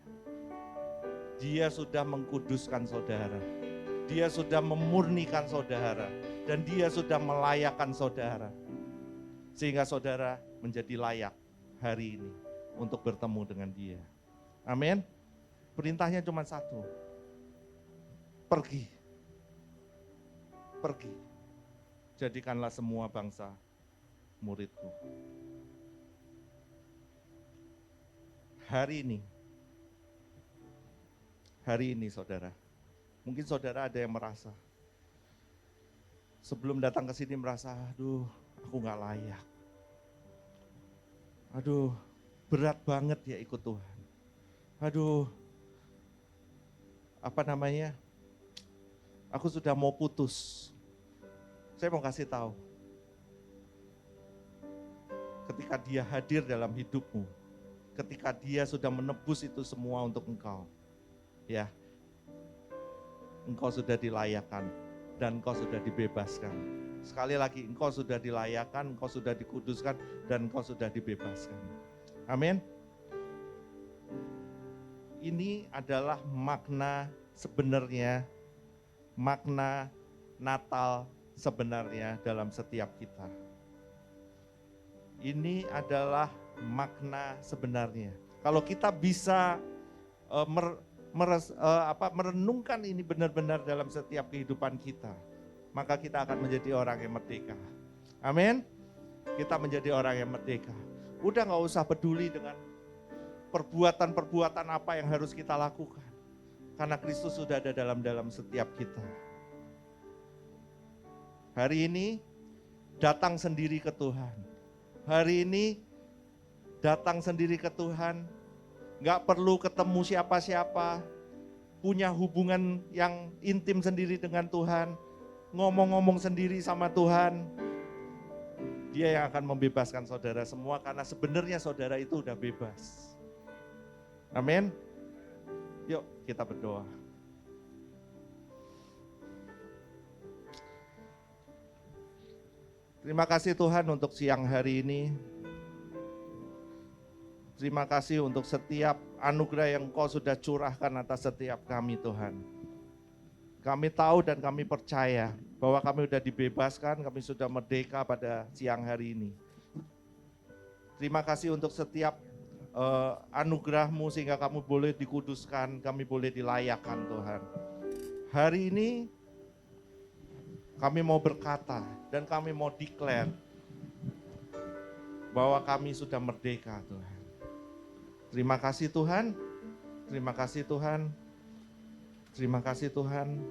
Dia sudah mengkuduskan saudara. Dia sudah memurnikan saudara. Dan dia sudah melayakkan saudara. Sehingga saudara menjadi layak hari ini untuk bertemu dengan dia. Amin. Perintahnya cuma satu. Pergi. Pergi. Jadikanlah semua bangsa muridku. Hari ini saudara, mungkin saudara ada yang merasa, sebelum datang ke sini merasa, aduh aku gak layak. Aduh berat banget ya ikut Tuhan. Aduh, aku sudah mau putus. Saya mau kasih tahu, ketika dia hadir dalam hidupmu, ketika dia sudah menebus itu semua untuk engkau, ya, engkau sudah dilayakkan dan engkau sudah dibebaskan. Sekali lagi, engkau sudah dilayakkan, engkau sudah dikuduskan, dan engkau sudah dibebaskan. Amin. Ini adalah makna sebenarnya, makna Natal sebenarnya dalam setiap kita. Ini adalah makna sebenarnya. Kalau kita bisa merenungkan ini benar-benar dalam setiap kehidupan kita, maka kita akan menjadi orang yang merdeka. Amin. Kita menjadi orang yang merdeka. Udah gak usah peduli dengan perbuatan-perbuatan apa yang harus kita lakukan. Karena Kristus sudah ada dalam setiap kita. Hari ini datang sendiri ke Tuhan. Hari ini datang sendiri ke Tuhan. Gak perlu ketemu siapa-siapa. Punya hubungan yang intim sendiri dengan Tuhan. Ngomong-ngomong sendiri sama Tuhan. Dia yang akan membebaskan saudara semua. Karena sebenarnya saudara itu udah bebas. Amin. Yuk kita berdoa. Terima kasih Tuhan untuk siang hari ini. Terima kasih untuk setiap anugerah yang Engkau sudah curahkan atas setiap kami Tuhan. Kami tahu dan kami percaya bahwa kami sudah dibebaskan, kami sudah merdeka pada siang hari ini. Terima kasih untuk setiap anugerah-Mu sehingga kami boleh dikuduskan, kami boleh dilayakkan Tuhan. Hari ini kami mau berkata dan kami mau declare bahwa kami sudah merdeka Tuhan. Terima kasih Tuhan, terima kasih Tuhan, terima kasih Tuhan.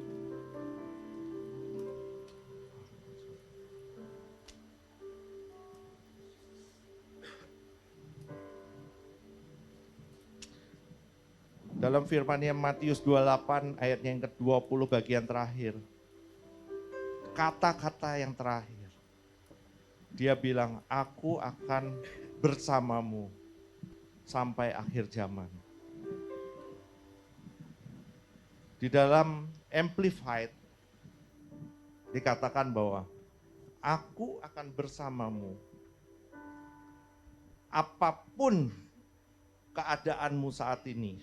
Dalam firman-Nya Matius 28 ayatnya yang ke-20 bagian terakhir. Kata-kata yang terakhir. Dia bilang, aku akan bersamamu sampai akhir zaman. Di dalam Amplified dikatakan bahwa aku akan bersamamu apapun keadaanmu saat ini.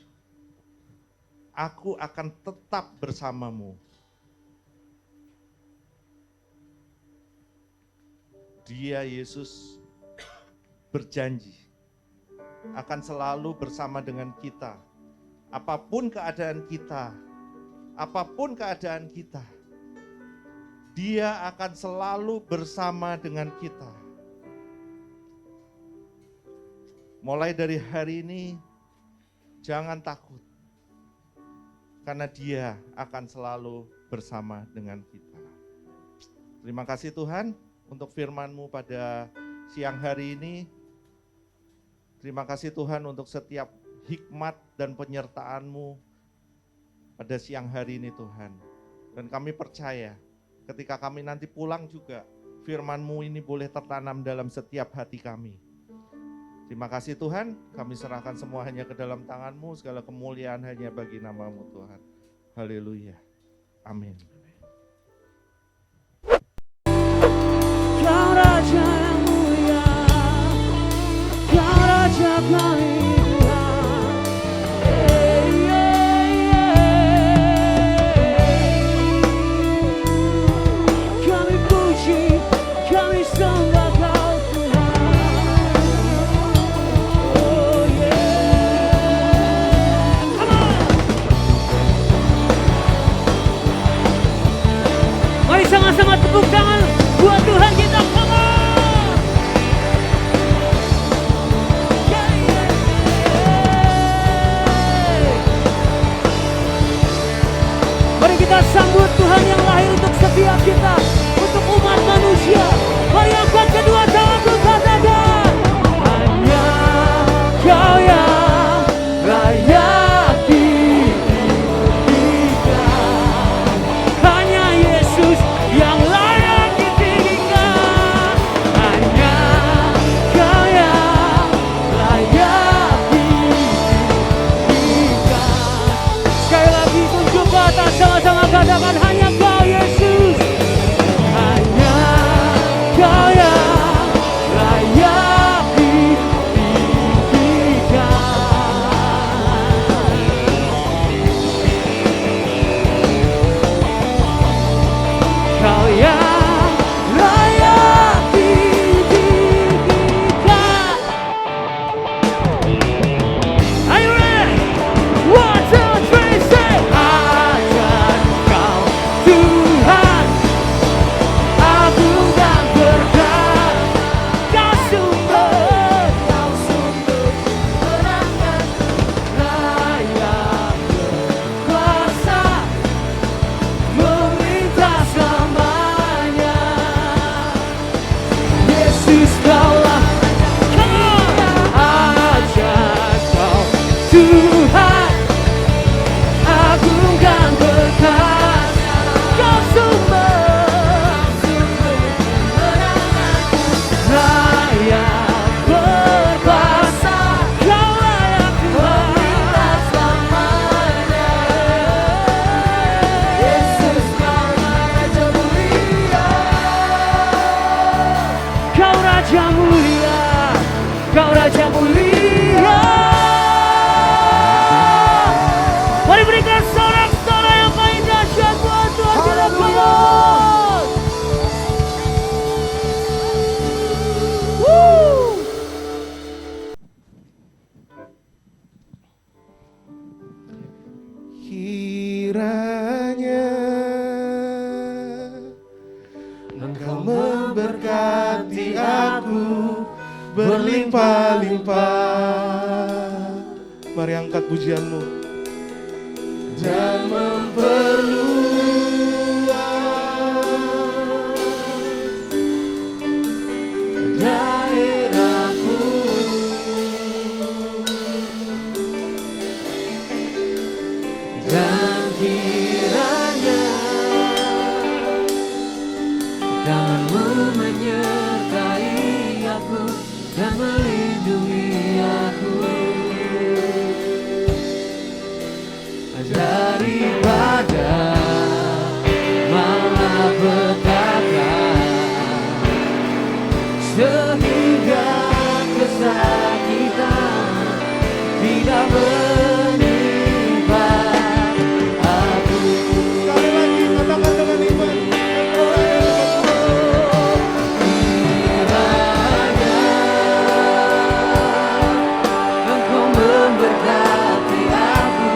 Aku akan tetap bersamamu. Dia Yesus berjanji akan selalu bersama dengan kita apapun keadaan kita, Dia akan selalu bersama dengan kita. Mulai dari hari ini, jangan takut, karena Dia akan selalu bersama dengan kita. Terima kasih Tuhan untuk firman-Mu pada siang hari ini. Terima kasih Tuhan untuk setiap hikmat dan penyertaan-Mu pada siang hari ini Tuhan. Dan kami percaya ketika kami nanti pulang juga, firman-Mu ini boleh tertanam dalam setiap hati kami. Terima kasih Tuhan, kami serahkan semua hanya ke dalam tangan-Mu, segala kemuliaan hanya bagi nama-Mu Tuhan. Haleluya. Amin. Kau Raja yang mulia, Kau Raja kami Tuhan. Kami puji, kami sembah Kau Tuhan. Oh yeah. Come on. Mari sama-sama tepuk tangan buat Tuhan kita, come on! Yeah, yeah, yeah. Mari kita sambut Tuhan yang lahir untuk setiap kita, untuk umat manusia. Mari angkat kedua tanganku, katakan, hanya Kau yang layak hidup kita. Hanya Yesus yang layak ditinggikan. Hanya Kau yang layak ditinggikan. Sekali lagi tunjuk ke atas, sama-sama katakan, hanya Kau Yesus. Hanya Kau yang layak ditinggikan. Kau yang layak ditinggikan. Are you ready? 1, 2, 3, say, ajar Kau Tuhan, agung dan berkat. Kau sumber kemenangan, layak berkuasa, memerintah selamanya. Yesus Kaulah, come on, ajar Kau Tuhan, agung dan berkat. Kau sumber kemenangan, layak berkuasa, Kau layak memerintah selamanya. Yesus Kaulah Raja mulia, Kau Raja mulia, Kau Raja mulia. Mari berikan sorak-sorai yang paling dahsyat buat Tuhan kita, come on. Woo. Kiranya Engkau memberkati aku berlimpah-limpah. Mari angkat pujianmu dan memperluas daerahku. Dan kiranya tangan-Mu menyertai aku dan melindungi aku daripada malapetaka, sehingga kesakitan tidak menimpa aku. Sekali lagi katakan dengan iman. Kiranya Engkau memberkati aku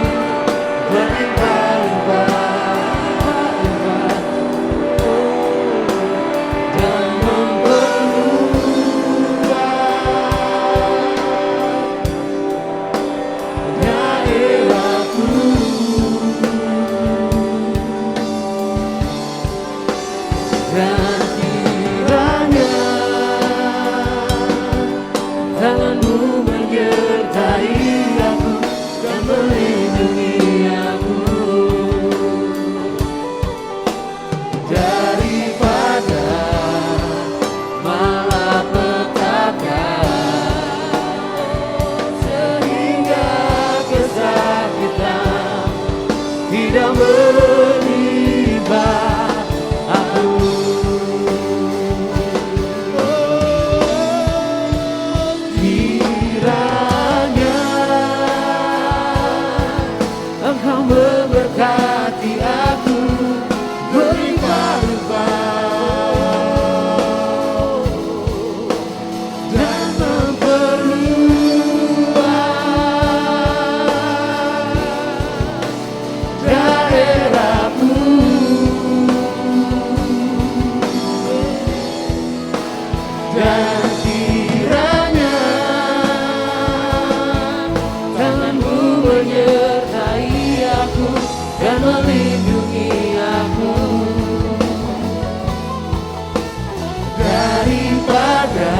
tidak menimpa aku. Kiranya Engkau memberkati aku berlimpah-limpah dan memperluas daerahku. Dan kiranya tanganmu menyertai aku dan melindungi aku daripada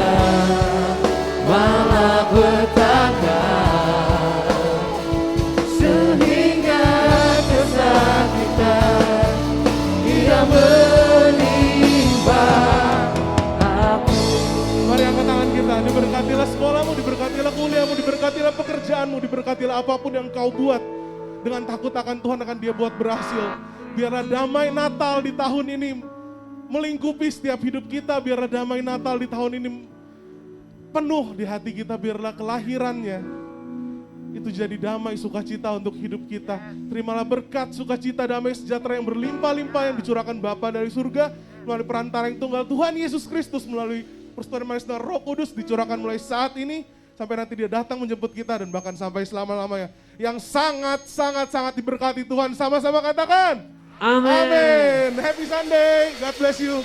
malapetaka, sehingga kesakitan tidak menimpa aku. Mari angkat tangan kita, diberkatilah sekolahmu, diberkatilah kuliahmu, diberkatilah pekerjaanmu, diberkatilah apapun yang kau buat. Dengan takut akan Tuhan akan dia buat berhasil. Biarlah damai Natal di tahun ini melingkupi setiap hidup kita. Biarlah damai Natal di tahun ini penuh di hati kita. Biarlah kelahirannya itu jadi damai sukacita untuk hidup kita. Terimalah berkat sukacita damai sejahtera yang berlimpah-limpah yang dicurahkan Bapa dari surga melalui perantara yang tunggal Tuhan Yesus Kristus, melalui persekutuan manis dan Roh Kudus dicurahkan mulai saat ini sampai nanti dia datang menjemput kita dan bahkan sampai selama-lamanya. Yang sangat diberkati Tuhan. Sama-sama katakan. Amin. Amin. Happy Sunday. God bless you.